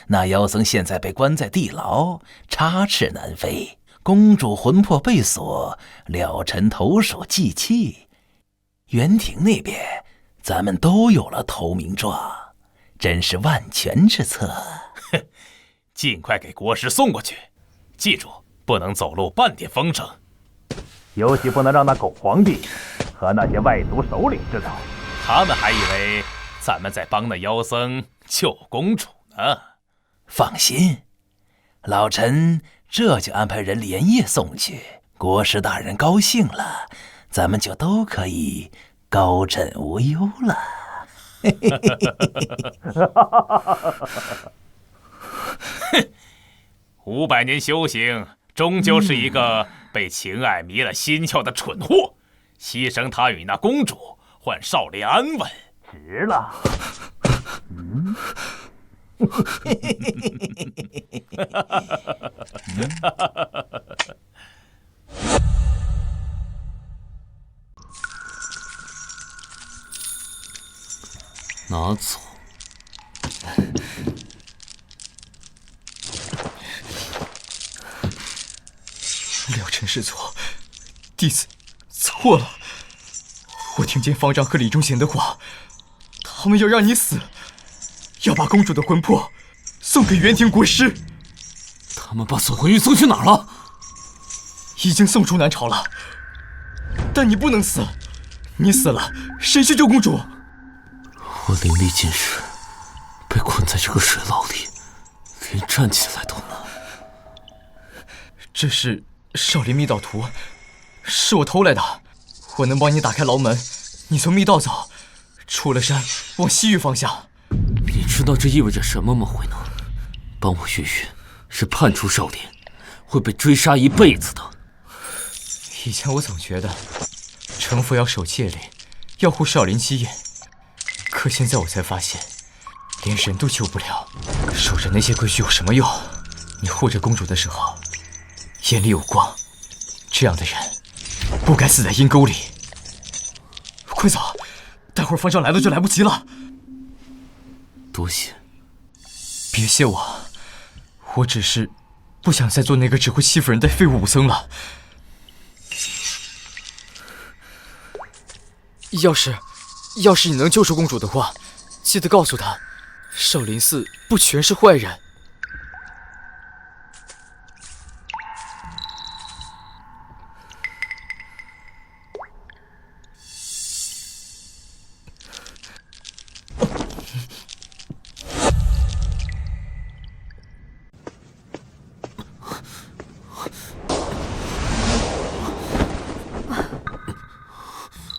那妖僧现在被关在地牢，插翅难飞。公主魂魄被锁，了尘投鼠忌器。元廷那边，咱们都有了投名状，真是万全之策。哼，尽快给国师送过去，记住，不能走漏半点风声，尤其不能让那狗皇帝和那些外族首领知道，他们还以为咱们在帮那妖僧救公主呢。放心，老臣这就安排人连夜送去。国师大人高兴了，咱们就都可以高枕无忧了。哼，500年修行，终究是一个被情爱迷了心窍的蠢货，牺牲他与那公主，换少林安稳，值了。拿走。了尘师错，弟子错了。我听见方丈和李忠贤的话，他们要让你死，要把公主的魂魄送给元廷国师。他们把锁魂玉送去哪儿了？已经送出南朝了。但你不能死，你死了，谁去救公主？我灵力尽失，被困在这个水牢里，连站起来都难。这是少林密道图，是我偷来的。我能帮你打开牢门，你从密道走，出了山往西域方向。你知道这意味着什么吗，慧能？帮我越狱是叛出少林，会被追杀一辈子的。以前我总觉得成佛要守戒律，要护少林基业，可现在我才发现，连人都救不了，守着那些规矩有什么用？你护着公主的时候，眼里有光，这样的人不该死在阴沟里。快走，待会儿方丈来了就来不及了。多谢。别谢我，我只是不想再做那个只会欺负人的废物武僧了。要是你能救出公主的话，记得告诉她，少林寺不全是坏人。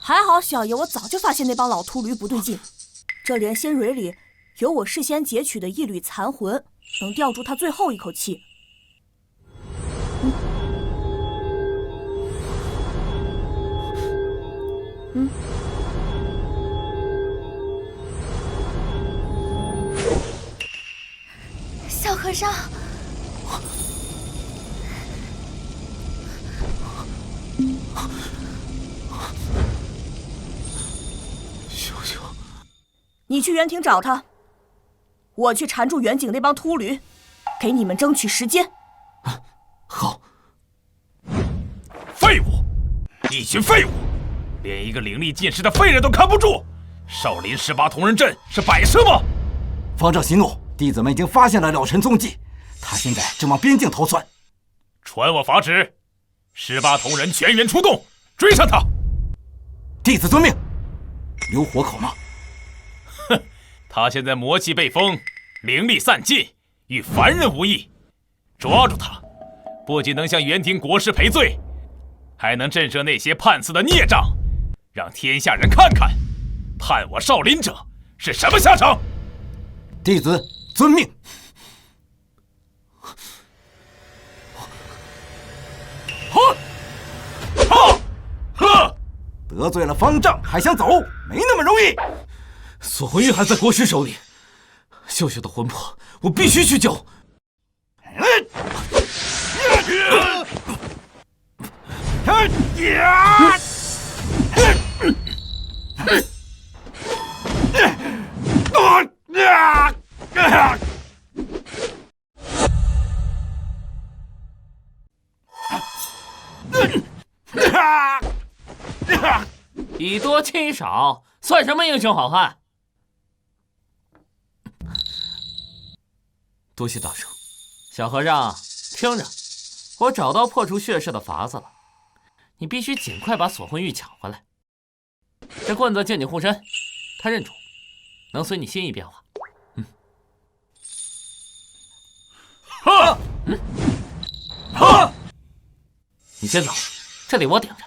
还好小爷我早就发现那帮老秃驴不对劲，这莲心蕊里有我事先截取的一缕残魂，能吊住他最后一口气。小和尚。秀秀，你去园亭找他，我去缠住远景那帮秃驴，给你们争取时间。好。废物，一群废物，连一个灵力尽失的废人都看不住。少林18铜人阵是摆设吗？方丈息怒，弟子们已经发现了了尘踪迹，他现在正往边境逃窜。传我法旨，18铜人全员出动，追上他。弟子遵命。留活口吗？哼，他现在魔气被封，灵力散尽，与凡人无异。抓住他，不仅能向元庭国师赔罪，还能震慑那些叛死的孽障，让天下人看看叛我少林者是什么下场。弟子遵命。得罪了方丈还想走，没那么容易。锁魂玉还在国师手里，秀秀的魂魄我必须去救。以多欺少，算什么英雄好汉？多谢大圣。小和尚，听着，我找到破除血势的法子了，你必须尽快把锁魂玉抢回来。这棍子借你护身，他认主，能随你心意变化。你先走，这里我顶着。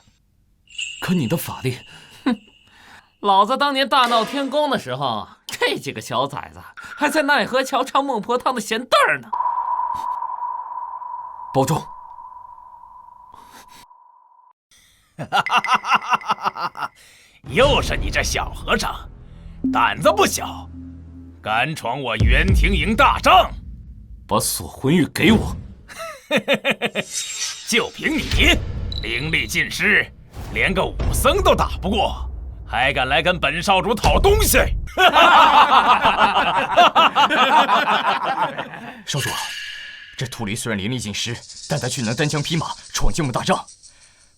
可你的法力，老子当年大闹天宫的时候，这几个小崽子还在奈何桥唱孟婆汤的闲凳儿呢。保重。又是你这小和尚，胆子不小，敢闯我元庭营大帐，把锁魂玉给我。就凭你灵力尽失，连个武僧都打不过，还敢来跟本少主讨东西？少主，这秃驴虽然灵力尽失，但他却能单枪匹马闯进我们大帐，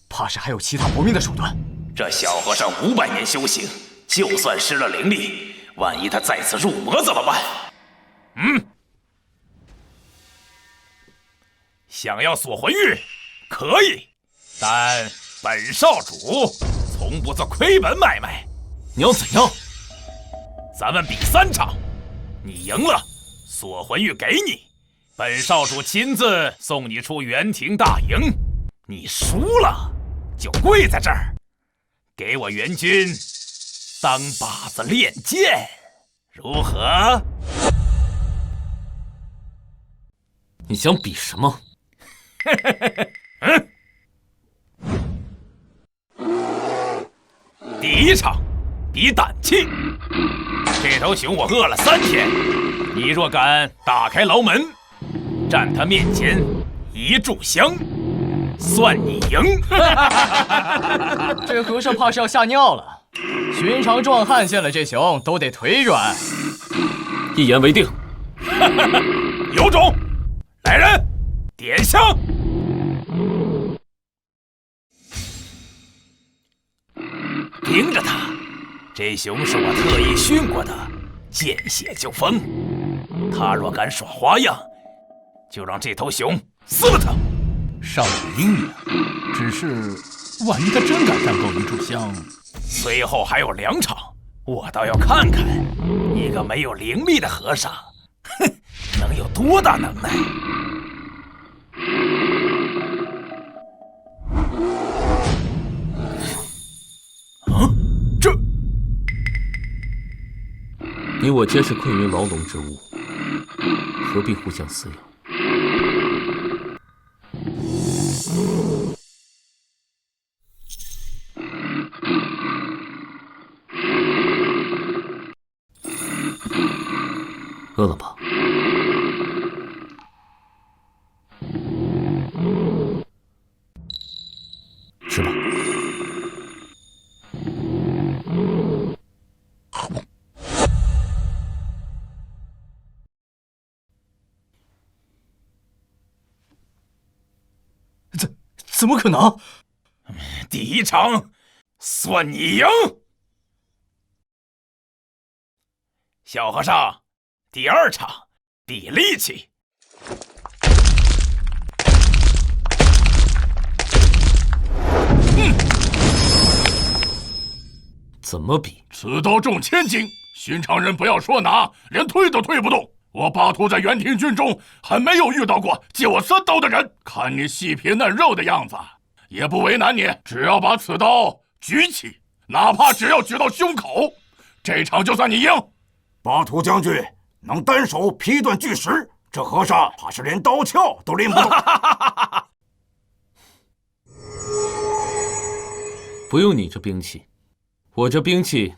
怕是还有其他搏命的手段。这小和尚500年修行，就算失了灵力，万一他再次入魔怎么办？想要锁魂玉，可以，但本少主从不做亏本买卖。你要怎样？咱们比3场，你赢了，锁魂玉给你，本少主亲自送你出元庭大营；你输了，就跪在这儿，给我元军当靶子练剑，如何？你想比什么？第1场比胆气。这头熊我饿了3天，你若敢打开牢门，站他面前一炷香，算你赢。这和尚怕是要吓尿了。寻常壮汉见了这熊都得腿软。一言为定。有种，来人，点香。盯着他，这熊是我特意训过的，见血就疯。他若敢耍花样，就让这头熊撕了他。少主英明，只是万一他真敢战斗一炷香，随后还有2场，我倒要看看一个没有灵力的和尚，哼，能有多大能耐。你我皆是困于牢笼之物，何必互相撕咬？饿了吧？怎么可能？第一场算你赢。小和尚，第二场比力气。怎么比？此刀重1000斤，寻常人不要说拿，连推都推不动。我巴图在元廷军中还没有遇到过借我3刀的人。看你细皮嫩肉的样子，也不为难你，只要把此刀举起，哪怕只要举到胸口，这场就算你赢。巴图将军能单手劈断巨石，这和尚怕是连刀鞘都拎不动。不用你这兵器，我这兵器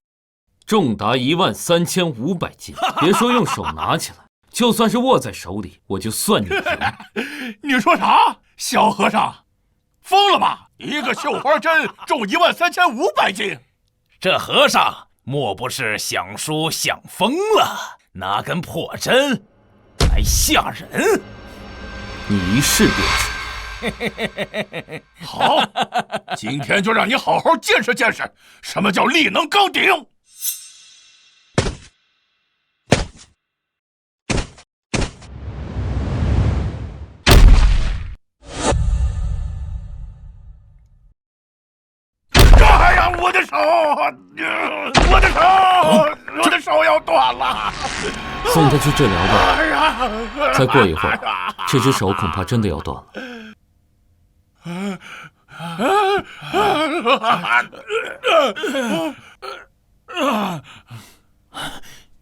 重达13500斤，别说用手拿起来，就算是握在手里，我就算你赢。你说啥？小和尚，疯了吗？一个绣花针重13500斤，这和尚莫不是想书想疯了？拿根破针来吓人？你一试便知。好，今天就让你好好见识见识什么叫力能刚鼎。哎呀，我的手，我的手，我的手要断了。送他去治疗吧。哎呀，再过一会儿，这只手恐怕真的要断了。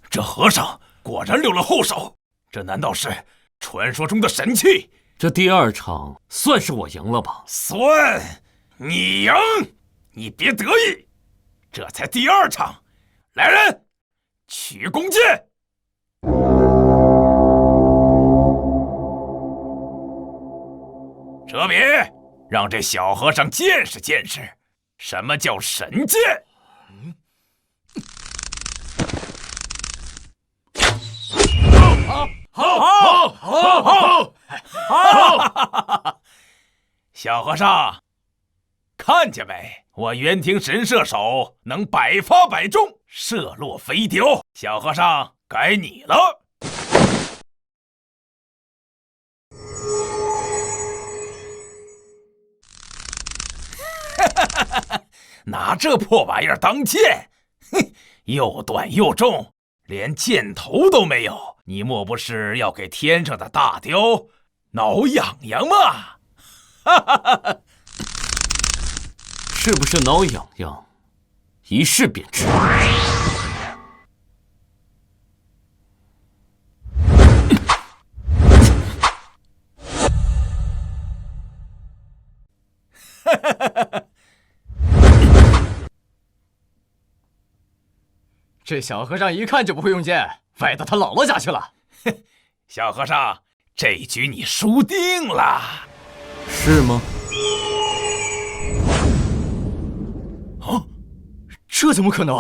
这和尚果然留了后手，这难道是传说中的神器？这第二场算是我赢了吧？算你赢，你别得意，这才第二场。来人，取弓箭！哲比，让这小和尚见识见识什么叫神箭。好！小和尚，看见没？我元廷神射手能百发百中，射落飞雕。小和尚，该你了。拿这破玩意儿当剑，哼，又短又重，连箭头都没有。你莫不是要给天上的大雕挠痒痒吗？是不是挠痒痒？一试便知。这小和尚一看就不会用剑，歪到他姥姥家去了。小和尚，这局你输定了。是吗？啊，这怎么可能？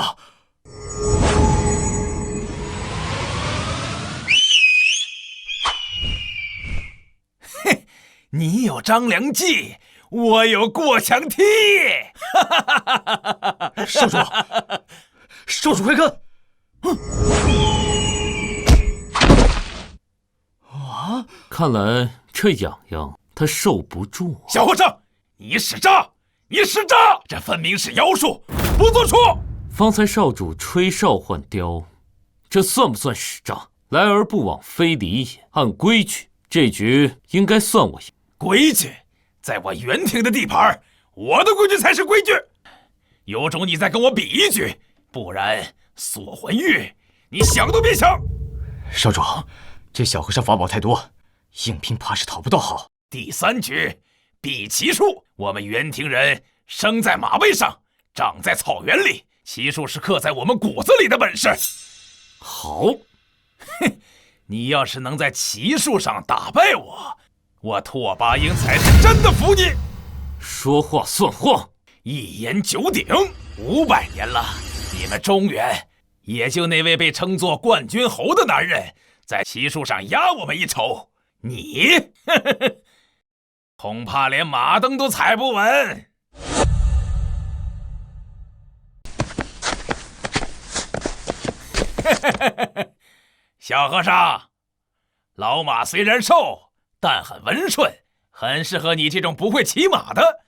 嘿，你有张良计，我有过墙梯。少主，少主快看！啊，看来这痒痒他受不住。小和尚，你使诈！你使诈！这分明是妖术，不作数！方才少主吹哨唤雕，这算不算使诈？来而不往非礼也。按规矩，这局应该算我赢。规矩，在我元廷的地盘，我的规矩才是规矩。有种你再跟我比一局，不然锁魂玉，你想都别想。少主，这小和尚法宝太多，硬拼怕是讨不到好。第3局比骑术，我们元廷人生在马背上，长在草原里，骑术是刻在我们骨子里的本事。好，哼，你要是能在骑术上打败我，我拓跋英才是真的服你。说话算话，一言九鼎，500年了，你们中原也就那位被称作冠军侯的男人，在骑术上压我们一筹。你，恐怕连马蹬都踩不稳。小和尚，老马虽然瘦，但很温顺，很适合你这种不会骑马的。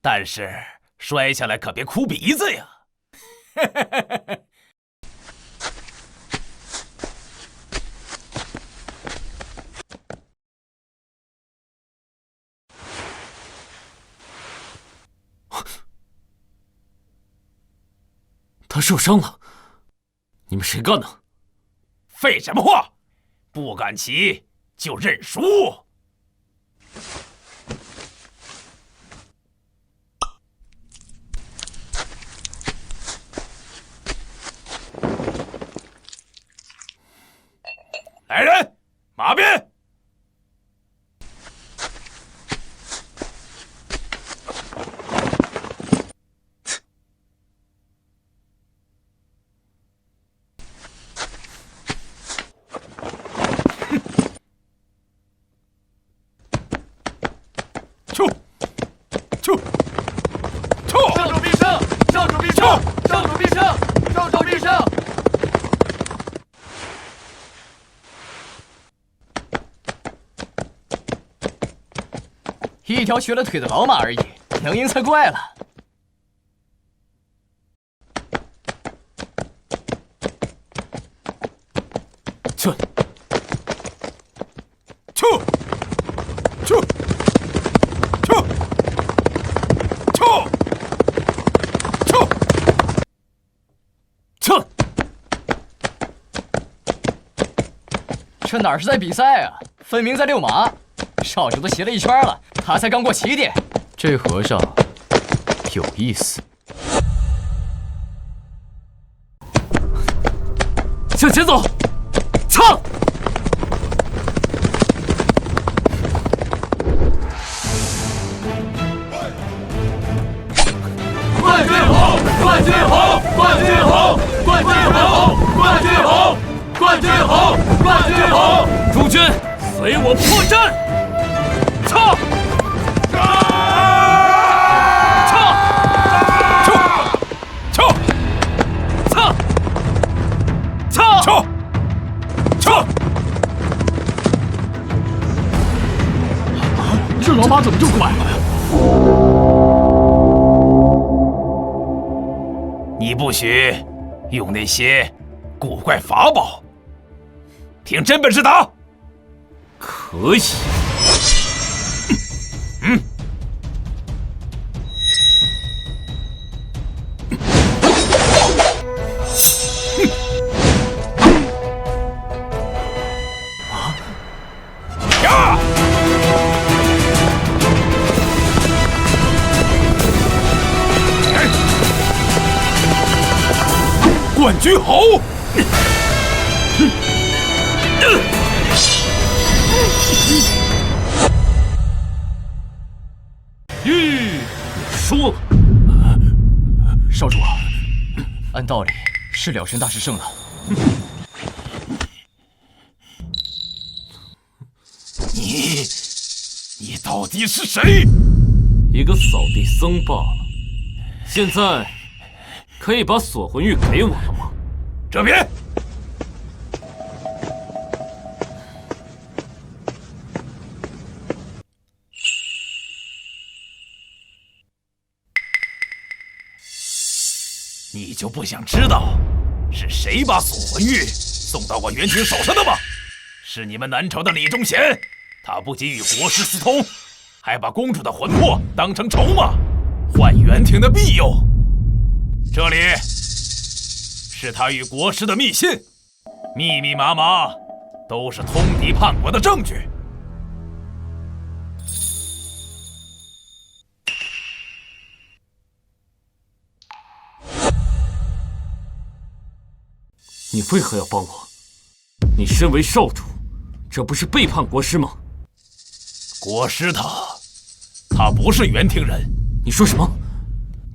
但是摔下来可别哭鼻子呀！他受伤了，你们谁干的？废什么话！不敢骑就认输。来人，马鞭！上主必胜！上主必胜！上主必胜！上主必胜！一条瘸了腿的老马而已，能赢才怪了。去！去！去！去！去！这哪是在比赛啊，分明在遛马。少主都骑了一圈了，他才刚过起点。这和尚有意思。向前走，唱！冠军好！冠军好！冠军好！冠军好！冠军好！冠军好！冠军好！诸军，随我破阵！唱！这老马怎么就拐了呀？你不许用那些古怪法宝，凭真本事打。可以。冠军好！你输了。少主，按道理是了神大师胜了。你到底是谁？一个扫地僧罢了。现在可以把锁魂玉给我了吗？这边。你就不想知道是谁把锁魂玉送到我元廷手上的吗？是你们南朝的李忠贤，他不仅与国师私通，还把公主的魂魄当成筹码，换元廷的庇佑。这里是他与国师的密信，密密麻麻，都是通敌叛国的证据。你为何要帮我？你身为少主，这不是背叛国师吗？国师他不是元廷人。你说什么？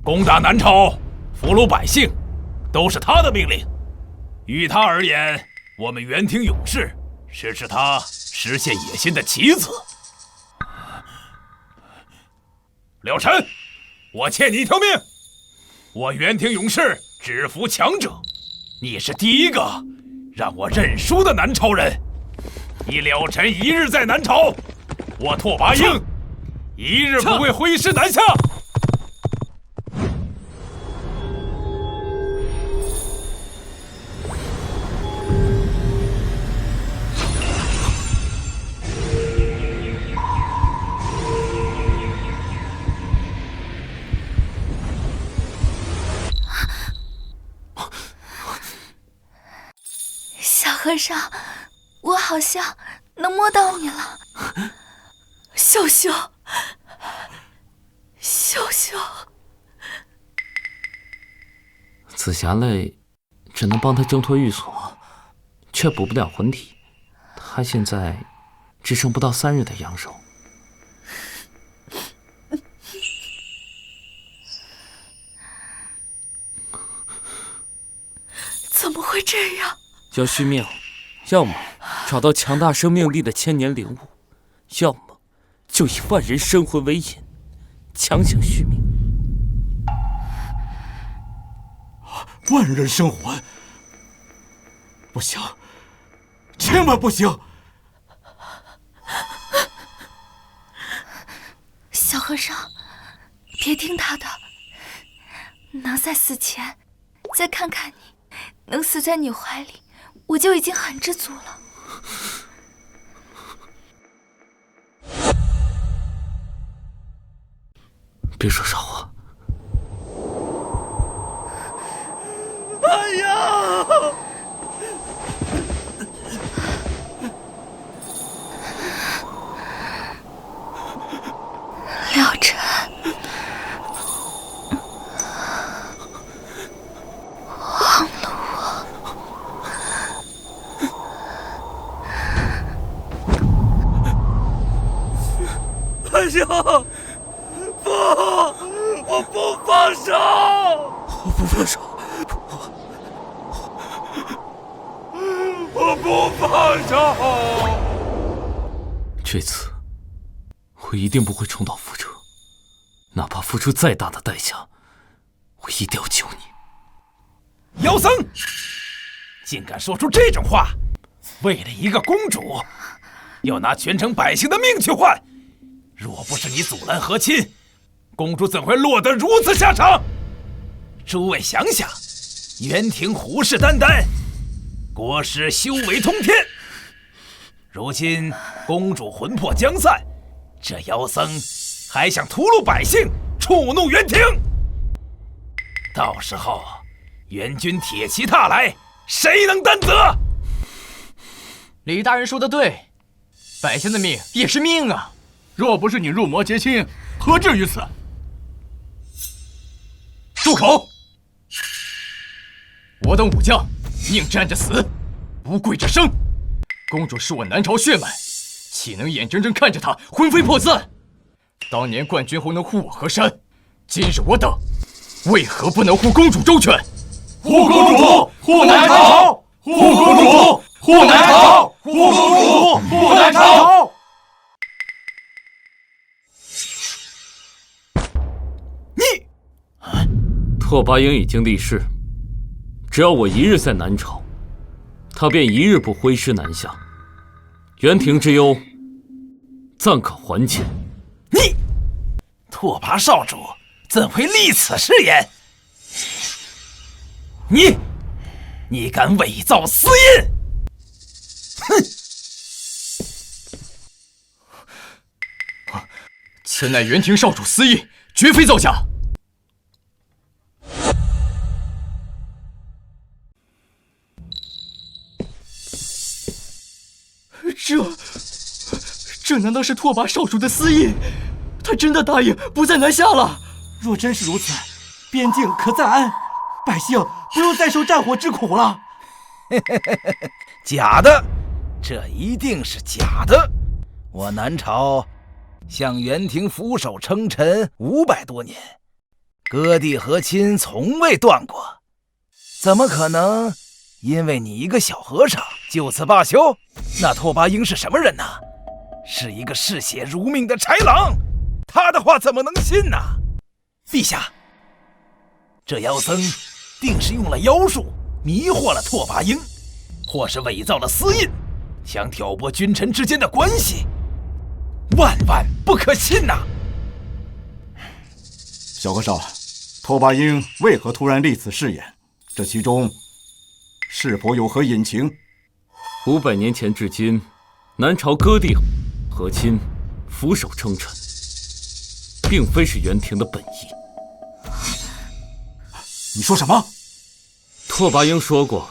攻打南朝，俘虏百姓，都是他的命令。于他而言，我们元廷勇士是他实现野心的棋子。了尘，我欠你一条命。我元廷勇士只服强者，你是第一个让我认输的南朝人。你了尘一日在南朝，我拓跋英一日不会挥师南下。小和尚，我好像能摸到你了。秀秀，秀秀，紫霞泪只能帮他挣脱寓所，却补不了魂体。他现在只剩不到3日的阳寿。怎么会这样？要续命，要么找到强大生命力的千年灵物，要么就以万人生魂为引，强行续命。万人生魂，不行，千万不行！小和尚，别听他的，能在死前再看看你，能死在你怀里，我就已经很知足了。别说傻话。哎呀！了尘，忘了我。哎呀！不，我不放手！我不放手！我不放手！这次我一定不会重蹈覆辙，哪怕付出再大的代价，我一定要救你。妖僧，竟敢说出这种话！为了一个公主，要拿全城百姓的命去换！若不是你阻拦和亲，公主怎会落得如此下场？诸位想想，元廷虎视眈眈，国师修为通天。如今公主魂魄将散，这妖僧还想屠戮百姓，触怒元廷。到时候元军铁骑踏来，谁能担责？李大人说的对，百姓的命也是命啊！若不是你入魔结亲，何至于此？住口！我等武将宁站着死，不跪着生。公主是我南朝血脉，岂能眼睁睁看着她魂飞魄散？当年冠军侯能护我河山，今日我等为何不能护公主周全？护公主，护南朝！护公主，护南朝！护公主，护南朝！拓跋英已经立誓，只要我一日在南朝，他便一日不挥师南下。元廷之忧，暂可还浅。你，拓跋少主怎会立此誓言？你敢伪造私印！哼！此乃元廷少主私印，绝非造假。这难道是拓跋少主的私印？他真的答应不再南下了？若真是如此，边境可暂安，百姓不用再受战火之苦了。假的，这一定是假的。我南朝向元廷俯首称臣500多年，割地和亲从未断过，怎么可能因为你一个小和尚就此罢休？那拓跋英是什么人呢？是一个嗜血如命的豺狼，他的话怎么能信呢？陛下，这妖僧定是用了妖术迷惑了拓跋英，或是伪造了私印，想挑拨君臣之间的关系，万万不可信呐！小和尚，拓跋英为何突然立此誓言？这其中是否有何隐情？500年前至今，南朝割地和亲，俯首称臣，并非是袁廷的本意。你说什么？拓跋英说过，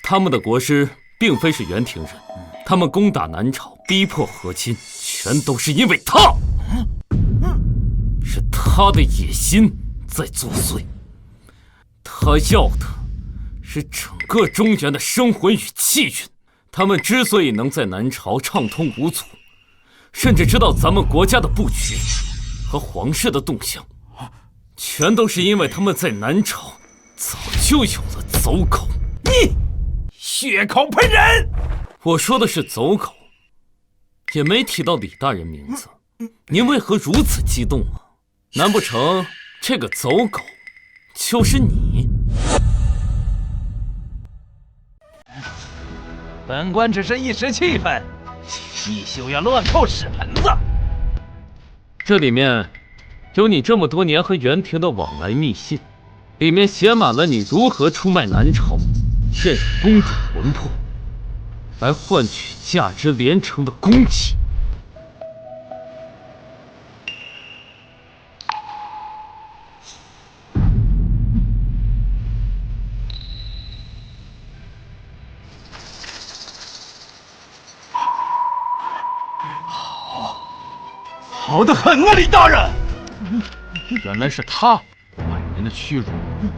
他们的国师并非是袁廷人，他们攻打南朝，逼迫和亲，全都是因为他，是他的野心在作祟。他要的是整个中原的生魂与气运。他们之所以能在南朝畅通无阻，甚至知道咱们国家的布局和皇室的动向，全都是因为他们在南朝早就有了走狗。你血口喷人！我说的是走狗，也没提到李大人名字。您为何如此激动啊？难不成这个走狗就是你？本官只是一时气愤，你休要乱扣屎盆子。这里面有你这么多年和袁廷的往来密信，里面写满了你如何出卖南朝，骗取公主魂魄，来换取价值连城的公器。好得很啊，李大人！原来是他，500年的屈辱，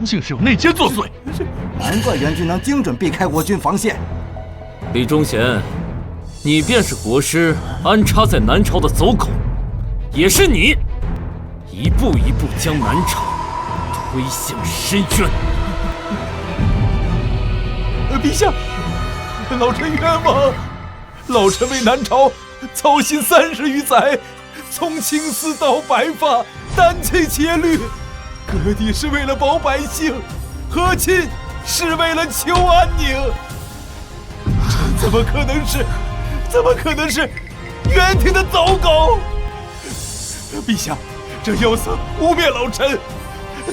竟是有内奸作祟。难怪袁军能精准避开我军防线。李忠贤，你便是国师安插在南朝的走狗，也是你一步一步将南朝推向深渊。陛下，老臣冤枉，老臣为南朝操心30余载。从青丝到白发，担起节律，割地是为了保百姓，和亲是为了求安宁。这怎么可能是袁廷的走狗？陛下，这妖僧污蔑老臣，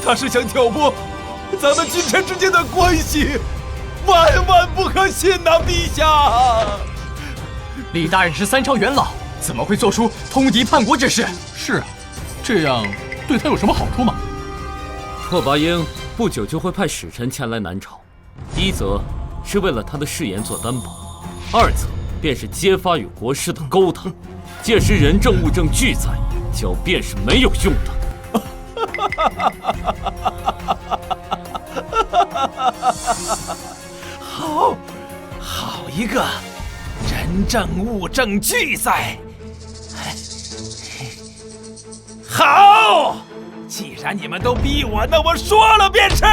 他是想挑拨咱们君臣之间的关系，万万不可信呐！陛下，李大人是3朝元老，怎么会做出通敌叛国之事？是啊，这样对他有什么好处吗？拓跋英不久就会派使臣前来南朝，一则是为了他的誓言做担保，二则便是揭发与国师的勾当。届时人证物证俱在，狡辩是没有用的。好一个人证物证俱在！好，既然你们都逼我，那我说了便是。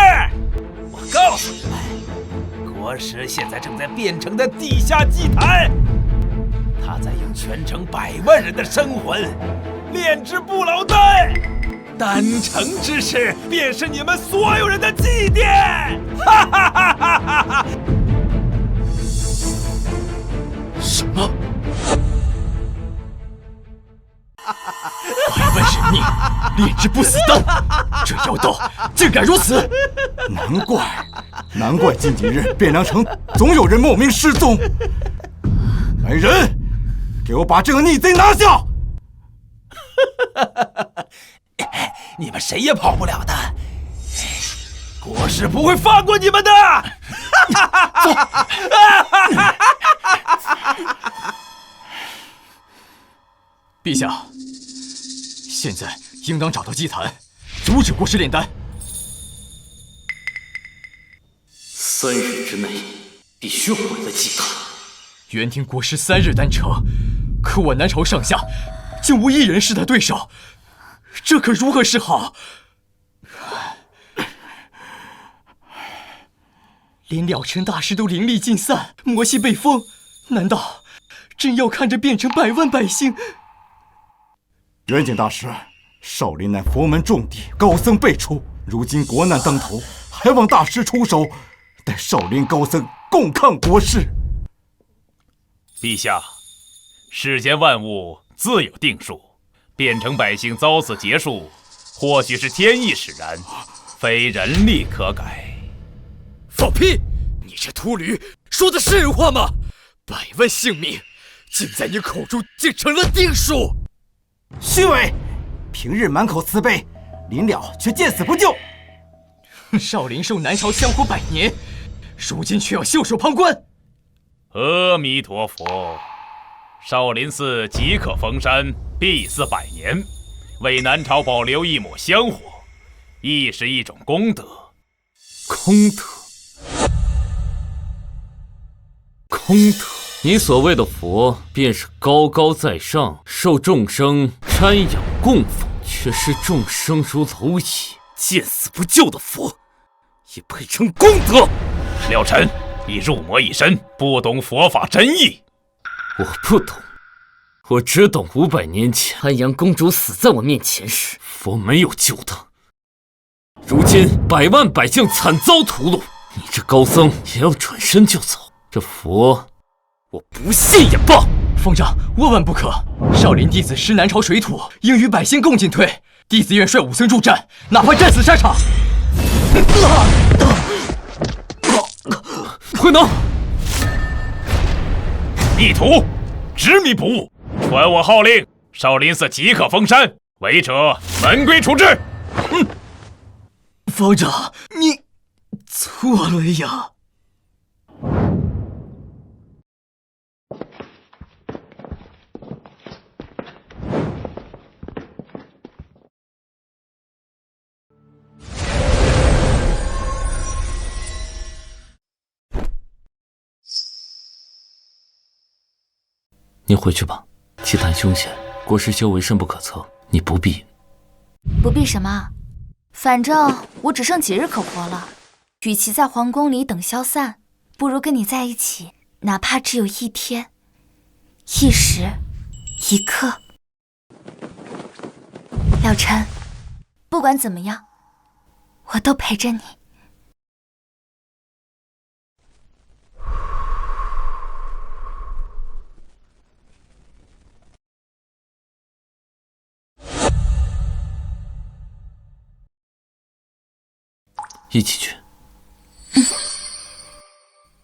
我告诉你们，国师现在正在汴城的地下祭坛，他在用全城100万人的生魂炼制不老丹，丹成之事便是你们所有人的祭奠！哈哈哈哈哈哈！什么？百万人命，炼制不死丹，这妖道竟敢如此！难怪近几日汴梁城总有人莫名失踪。来人，给我把这个逆贼拿下！你们谁也跑不了的，国师不会放过你们的！陛下，现在应当找到祭坛，阻止国师炼丹。3日之内必须毁了祭坛。袁廷国师3日丹成，可我南朝上下竟无一人是他对手，这可如何是好？连了尘大师都灵力尽散，魔气被封，难道真要看着变成100万百姓元景大师，少林乃佛门重地，高僧辈出，如今国难当头，还望大师出手，带少林高僧共抗国事。陛下，世间万物自有定数，变成百姓遭此劫数，或许是天意使然，非人力可改。放屁！你这秃驴说的是人话吗？100万性命，竟在你口中竟成了定数！虚伪！平日满口慈悲，临了却见死不救。少林受南朝香火100年，如今却要袖手旁观。阿弥陀佛，少林寺即可封山，必祀100年，为南朝保留一抹香火，亦是一种功德。功德，功德！你所谓的佛，便是高高在上，受众生瞻仰供奉，却视众生如蝼蚁，见死不救的佛，也配称功德？了尘，你入魔一身，不懂佛法真意。我不懂，我只懂500年前安阳公主死在我面前时，佛没有救她。如今100万百姓惨遭屠戮，你这高僧也要转身就走，这佛我不信也罢。方丈，万万不可！少林弟子识南朝水土，应与百姓共进退。弟子愿率武僧助战，哪怕战死沙场。慧能，逆徒，执迷不悟，传我号令，少林寺即可封山，违者门规处置。方丈，你错了呀！你回去吧，奇谈凶险，国师修为深不可测，你不必。不必什么？反正我只剩几日可活了，与其在皇宫里等消散，不如跟你在一起，哪怕只有1天、1时、1刻。了尘，不管怎么样，我都陪着你。一起去。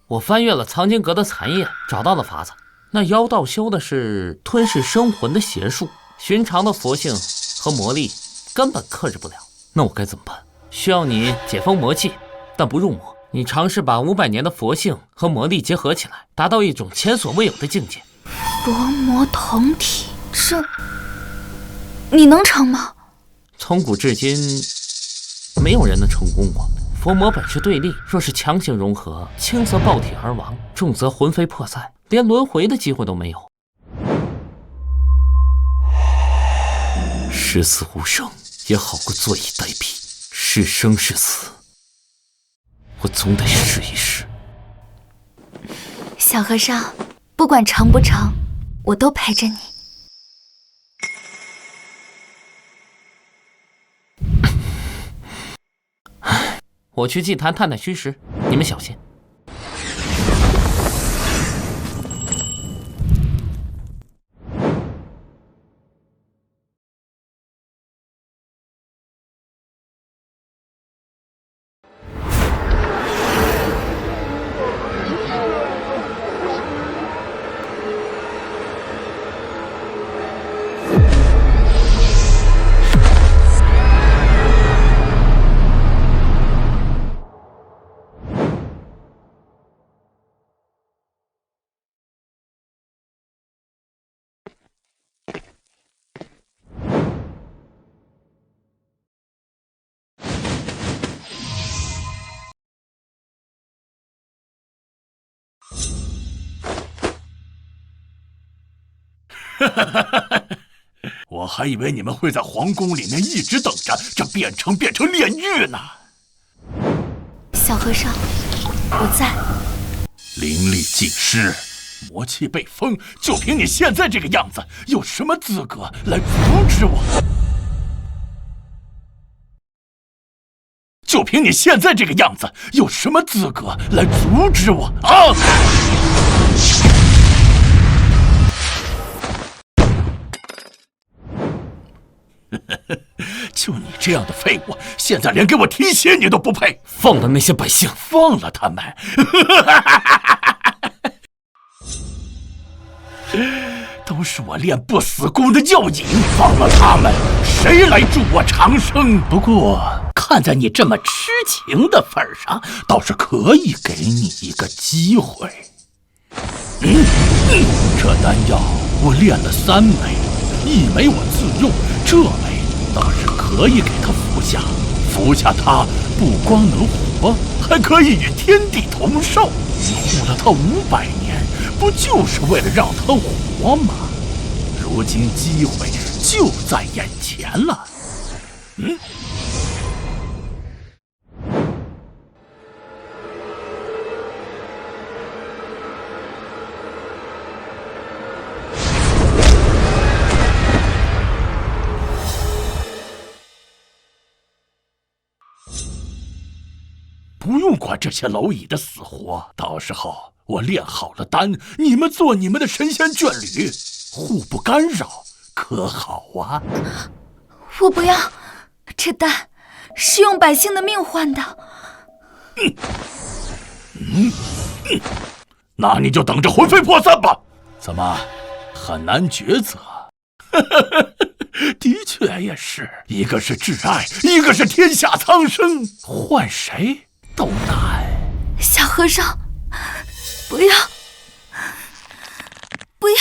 我翻阅了藏经阁的残页，找到了法子。那妖道修的是吞噬生魂的邪术，寻常的佛性和魔力根本克制不了。那我该怎么办？需要你解封魔气，但不入魔。你尝试把500年的佛性和魔力结合起来，达到一种前所未有的境界。佛魔同体，这你能成吗？从古至今，没有人能成功过。佛魔本是对立，若是强行融合，轻则爆体而亡，重则魂飞魄散，连轮回的机会都没有。视死无生也好过坐以待毙，是生是死，我总得试一试。小和尚，不管成不成，我都陪着你。我去祭坛探探虚实，你们小心。我还以为你们会在皇宫里面一直等着这变成炼狱呢。小和尚，我在。灵力尽失，魔气被封，就凭你现在这个样子，有什么资格来阻止我？就凭你现在这个样子，有什么资格来阻止我啊？就你这样的废物，现在连给我提鞋你都不配！放了那些百姓，放了他们！都是我练不死功的药引，放了他们，谁来助我长生？不过看在你这么痴情的份上，倒是可以给你一个机会。这丹药我炼了3枚，1枚我自用，这枚倒是可以给他服下。服下它，不光能活，还可以与天地同寿。你护了他500年，不就是为了让他活吗？如今机会就在眼前了。不用管这些蝼蚁的死活，到时候我炼好了丹，你们做你们的神仙眷侣，互不干扰，可好啊？我不要，这丹是用百姓的命换的。那你就等着魂飞魄散吧。怎么，很难抉择？的确也是，一个是挚爱，一个是天下苍生，换谁都难。小和尚，不要，不要！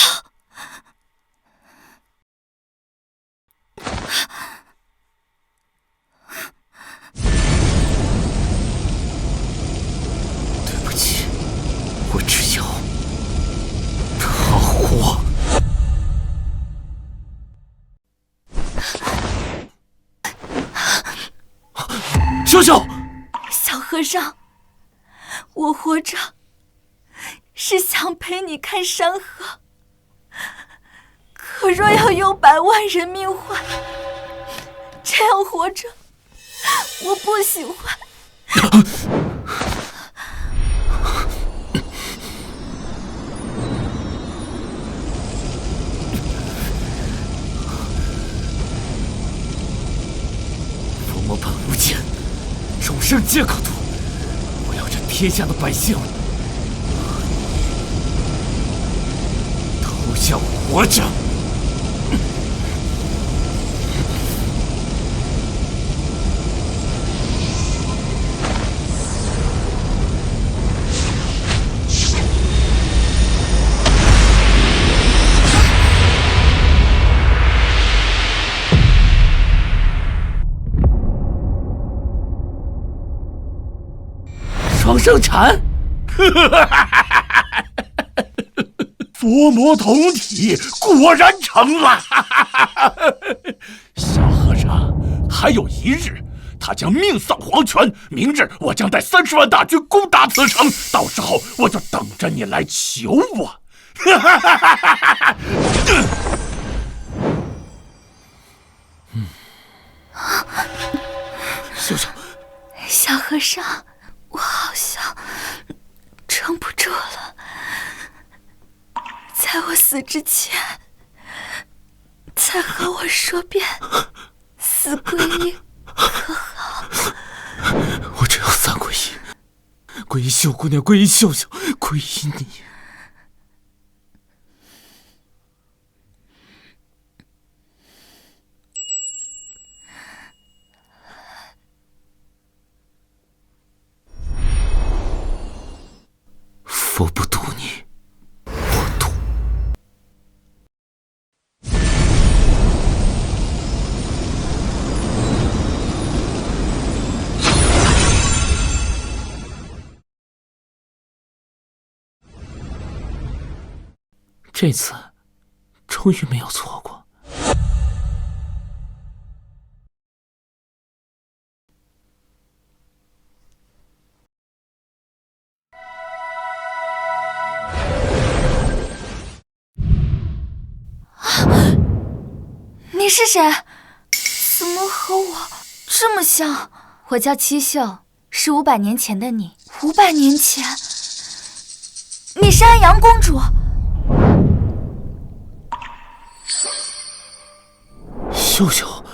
对不起，我只要他活。秀秀，小和尚，我活着是想陪你看山河，可若要用100万人命换，这样活着我不喜欢。伏魔本无间，众生皆可度。我要这天下的百姓都想活着。双生禅，佛魔同体，果然成了。小和尚，还有1日，他将命丧黄泉。明日我将带30万大军攻打此城，到时候我就等着你来求我。秀秀，小和尚，我好像撑不住了，在我死之前，再和我说遍4皈依，可好？我只要3皈依：皈依秀姑娘，皈依秀秀，皈依你。佛不渡你，我渡。这次终于没有错过。你是谁？怎么和我这么像？我叫七秀，是500年前的你。500年前，你是安阳公主。秀秀，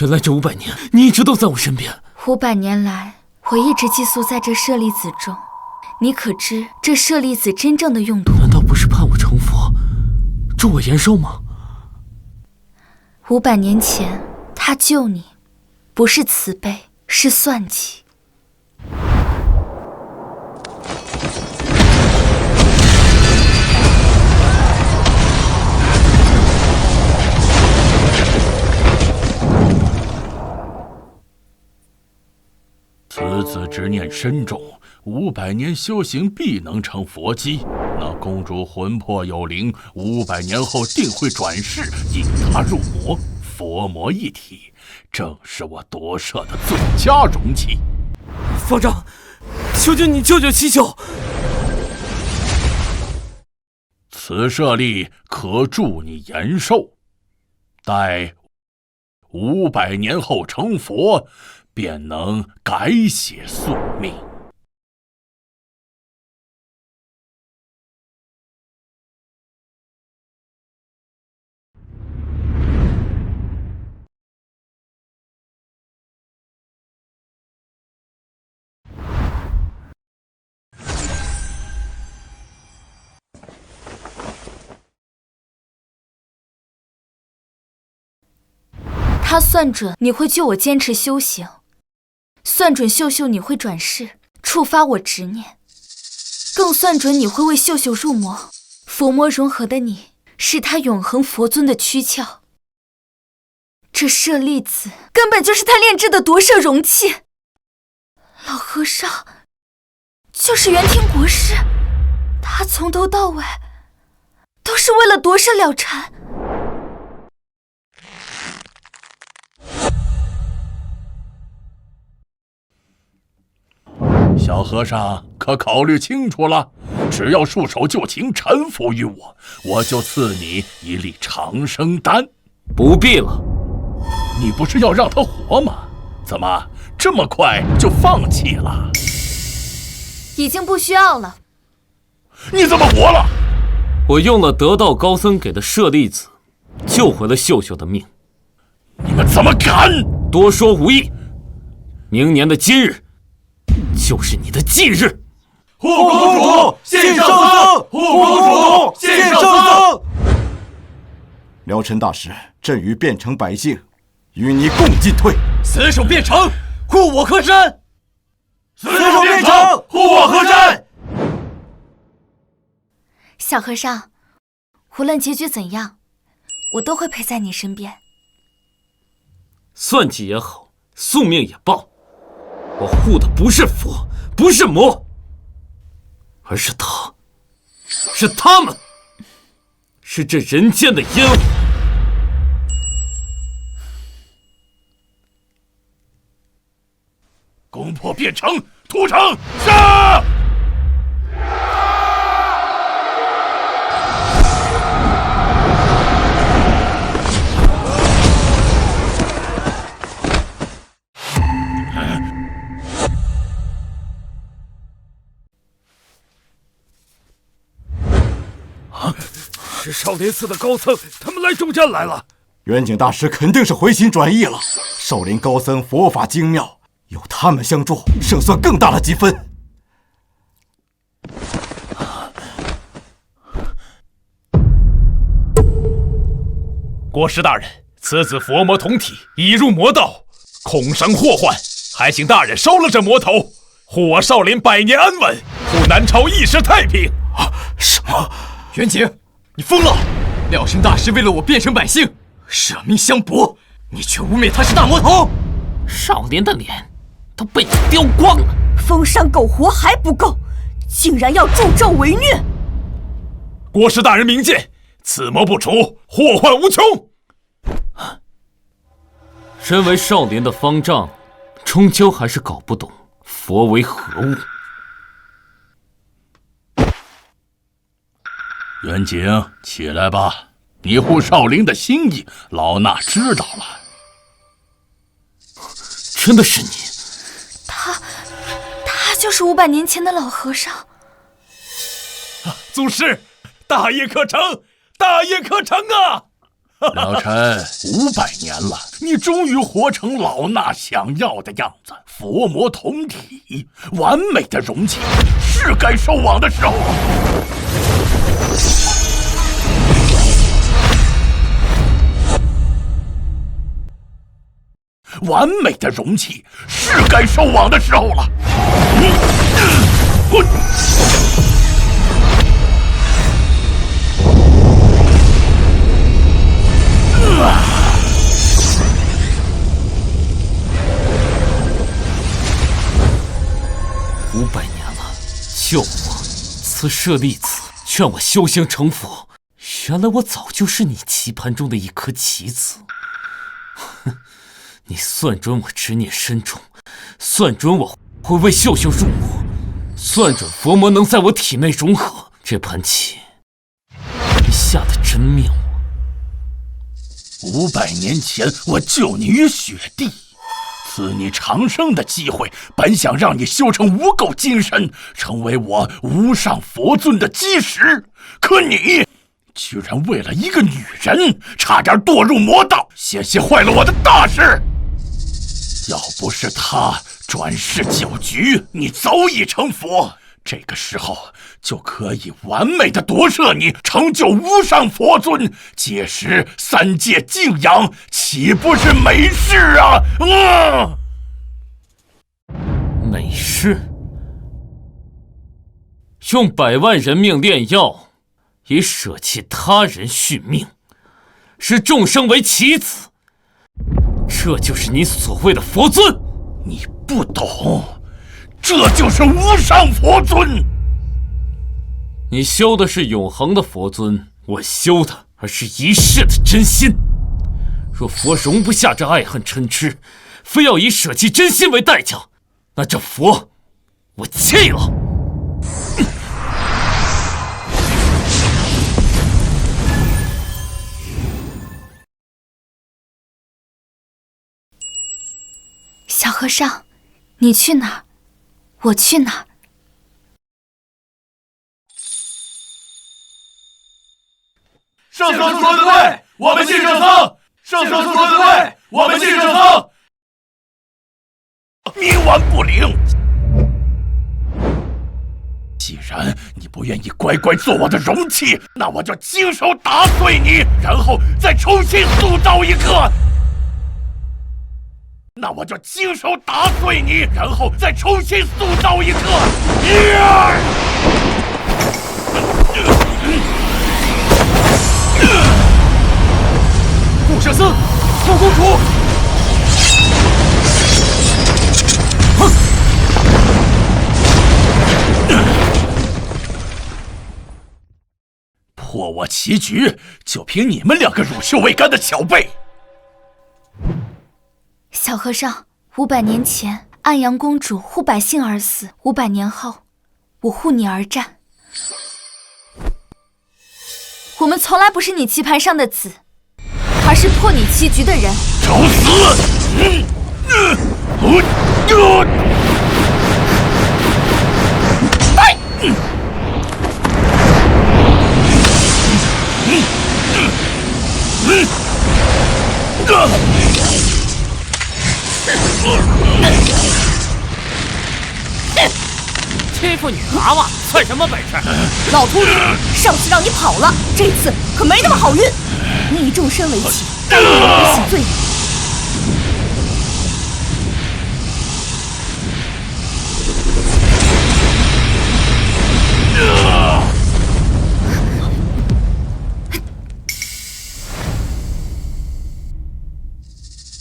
原来这500年你一直都在我身边。500年来，我一直寄宿在这舍利子中。你可知这舍利子真正的用途？难道不是盼我成佛，祝我延寿吗？500年前，他救你，不是慈悲，是算计。此子执念深重，500年修行必能成佛机。那公主魂魄有灵，500年后定会转世，引她入魔，佛魔一体，正是我夺舍的最佳容器。方丈，求求你救救七秀！此舍利可助你延寿，待500年后成佛，便能改写宿命。他算准你会救我坚持修行，算准秀秀你会转世，触发我执念，更算准你会为秀秀入魔。佛魔融合的你，是他永恒佛尊的躯壳。这舍利子根本就是他炼制的夺舍容器。老和尚就是元庭国师，他从头到尾都是为了夺舍了禅。小和尚可考虑清楚了？只要束手就擒，臣服于我，我就赐你一粒长生丹。不必了。你不是要让他活吗？怎么这么快就放弃了？已经不需要了。你怎么活了？我用了得道高僧给的舍利子，救回了秀秀的命。你们怎么敢？多说无益。明年的今日，就是你的忌日。护公主献圣僧，护公主献圣僧。辽陈大师，朕与汴城百姓与你共进退。死守汴城，护我河山。死守汴城，护我河山。小和尚，无论结局怎样，我都会陪在你身边。算计也好，宿命也罢，我护的不是佛，不是魔，而是他，是他们，是这人间的烟火。攻破汴城，屠城，杀！是少林寺的高僧，他们来助阵来了。元景大师肯定是回心转意了。少林高僧佛法精妙，有他们相助，胜算更大了几分。国师大人，此子佛魔同体，已入魔道，恐生祸患，还请大人收了这魔头，护我少林百年安稳，护南朝一时太平。什么？元景，你疯了！了生大师为了我汴城百姓舍命相搏，你却污蔑他是大魔头。少林的脸都被你丢光了，封山苟活还不够，竟然要助纣为虐！国师大人明鉴，此魔不除，祸患无穷。身为少林的方丈，终究还是搞不懂佛为何物。元景，起来吧。你护少林的心意，老衲知道了。真的是你？他就是500年前的老和尚。祖师，大业可成，大业可成啊！老臣500年了，你终于活成老衲想要的样子，佛魔同体，完美的容器，是该收网的时候了。完美的容器，是该收网的时候了。500年了，救我，赐舍利子，劝我修行成佛。原来我早就是你棋盘中的一颗棋子。哼，你算准我执念深重，算准我会为秀秀入魔，算准佛魔能在我体内融合。这盘棋，你下得真妙啊！500年前，我救你于雪地，赐你长生的机会，本想让你修成无垢金身，成为我无上佛尊的基石。可你居然为了一个女人，差点堕入魔道，险些坏了我的大事。要不是她转世9局，你早已成佛。这个时候就可以完美的夺舍你，成就无上佛尊，届时3界敬仰，岂不是美事啊？美事？用100万人命炼药，以舍弃他人续命，视众生为棋子，这就是你所谓的佛尊？你不懂，这就是无上佛尊。你修的是永恒的佛尊，我修的而是一世的真心。若佛容不下这爱恨嗔痴，非要以舍弃真心为代价，那这佛我弃了。小和尚，你去哪儿，我去哪儿。圣僧说的对，我们信圣僧。圣僧说的对，我们信圣僧。冥顽不灵。既然你不愿意乖乖做我的容器，那我就亲手打碎你，然后再重新塑造一个。那我就亲手打碎你，然后再重新塑造一个。顾舍僧，顾公主。破我棋局，就凭你们2个乳臭未干的小辈！小和尚，500年前安阳公主护百姓而死，500年后，我护你而战。我们从来不是你棋盘上的子，而是破你棋局的人。找死！欺负女娃娃算什么本事？老秃驴，上次让你跑了，这次可没那么好运。你以众生为棋，当我会洗罪。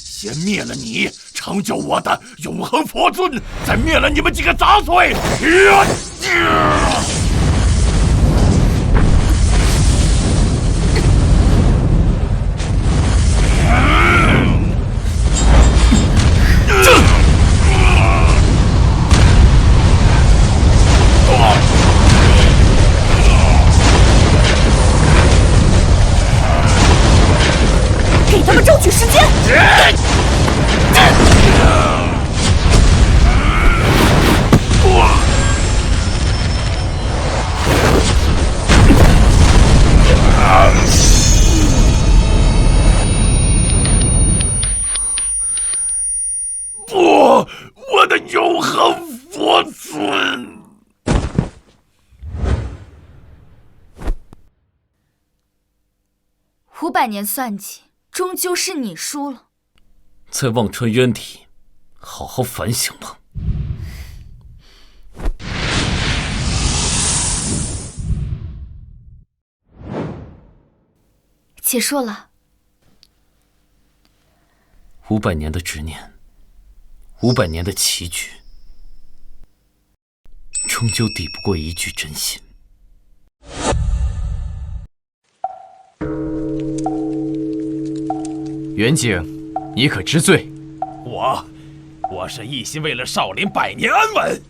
先灭了你，成就我的永恒佛尊，再灭了你们几个杂碎。争取时间。不，我的永恒佛尊！500年算计，终究是你输了。在忘川渊底，好好反省吧。结束了。500年的执念，500年的棋局，终究抵不过一句真心。袁景，你可知罪？我是一心为了少林百年安稳。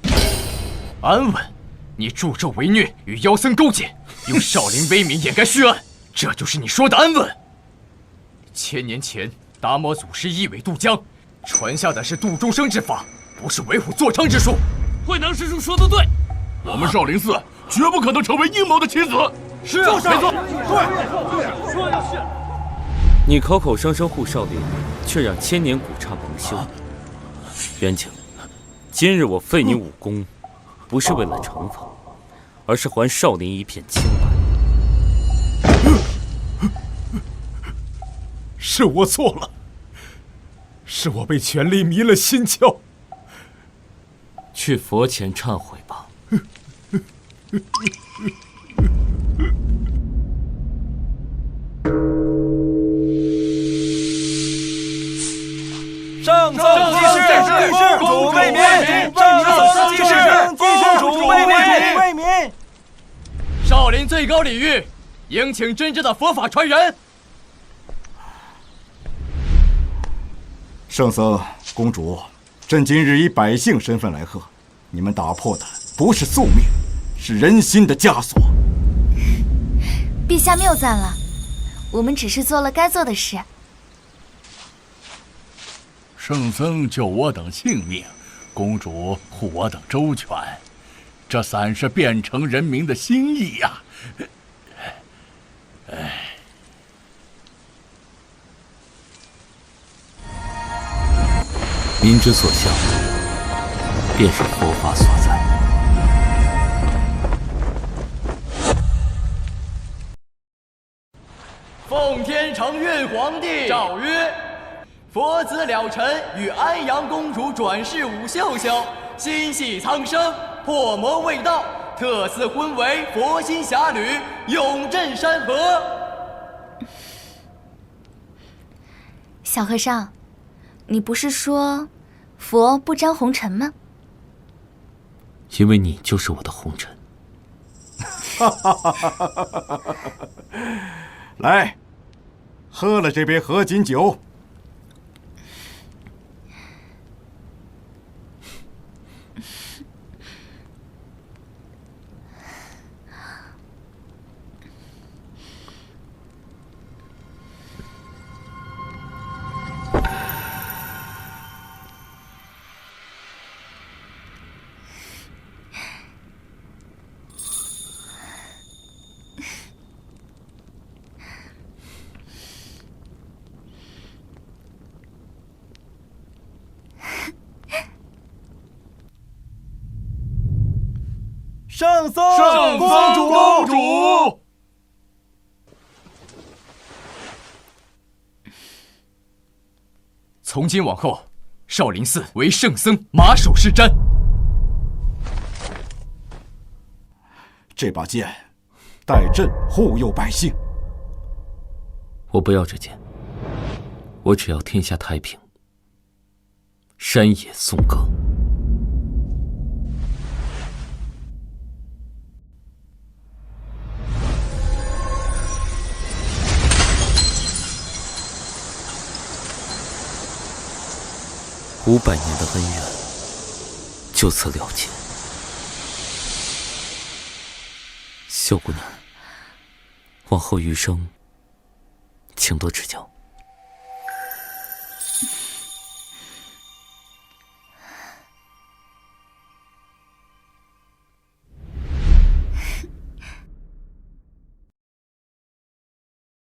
安稳？你助纣为虐，与妖僧勾结，用少林威名掩盖血案，这就是你说的安稳？1000年前，达摩祖师一苇渡江，传下的是度众生之法，不是为虎作伥之术。慧能师叔说的对，我们少林寺绝不可能成为阴谋的棋子。是啊，没错，对，说的是。你口口声声护少林，却让千年古刹蒙羞。袁景，今日我废你武功，不是为了惩罚，而是还少林一片清白。是我错了，是我被权力迷了心窍。去佛前忏悔吧。圣僧济世，公主为民；圣僧济世，公主为民。少林最高礼遇，迎请真正的佛法传人。圣僧、公主，朕今日以百姓身份来贺，你们打破的不是宿命，是人心的枷锁。陛下谬赞了，我们只是做了该做的事。圣僧救我等性命，公主护我等周全，这算是变成人民的心意呀。民之所向，便是佛法所在。奉天承运皇帝诏曰：佛子了尘与安阳公主转世舞秀秀，心系苍生，破魔卫道，特赐婚为佛心侠侣，永镇山河。小和尚，你不是说佛不沾红尘吗？因为你就是我的红尘。来，喝了这杯合卺酒。圣僧，公主。从今往后，少林寺唯圣僧马首是瞻。这把剑，待朕护佑百姓。我不要这剑，我只要天下太平，山野颂歌。500年的恩怨就此了结。秀姑娘，往后余生请多指教。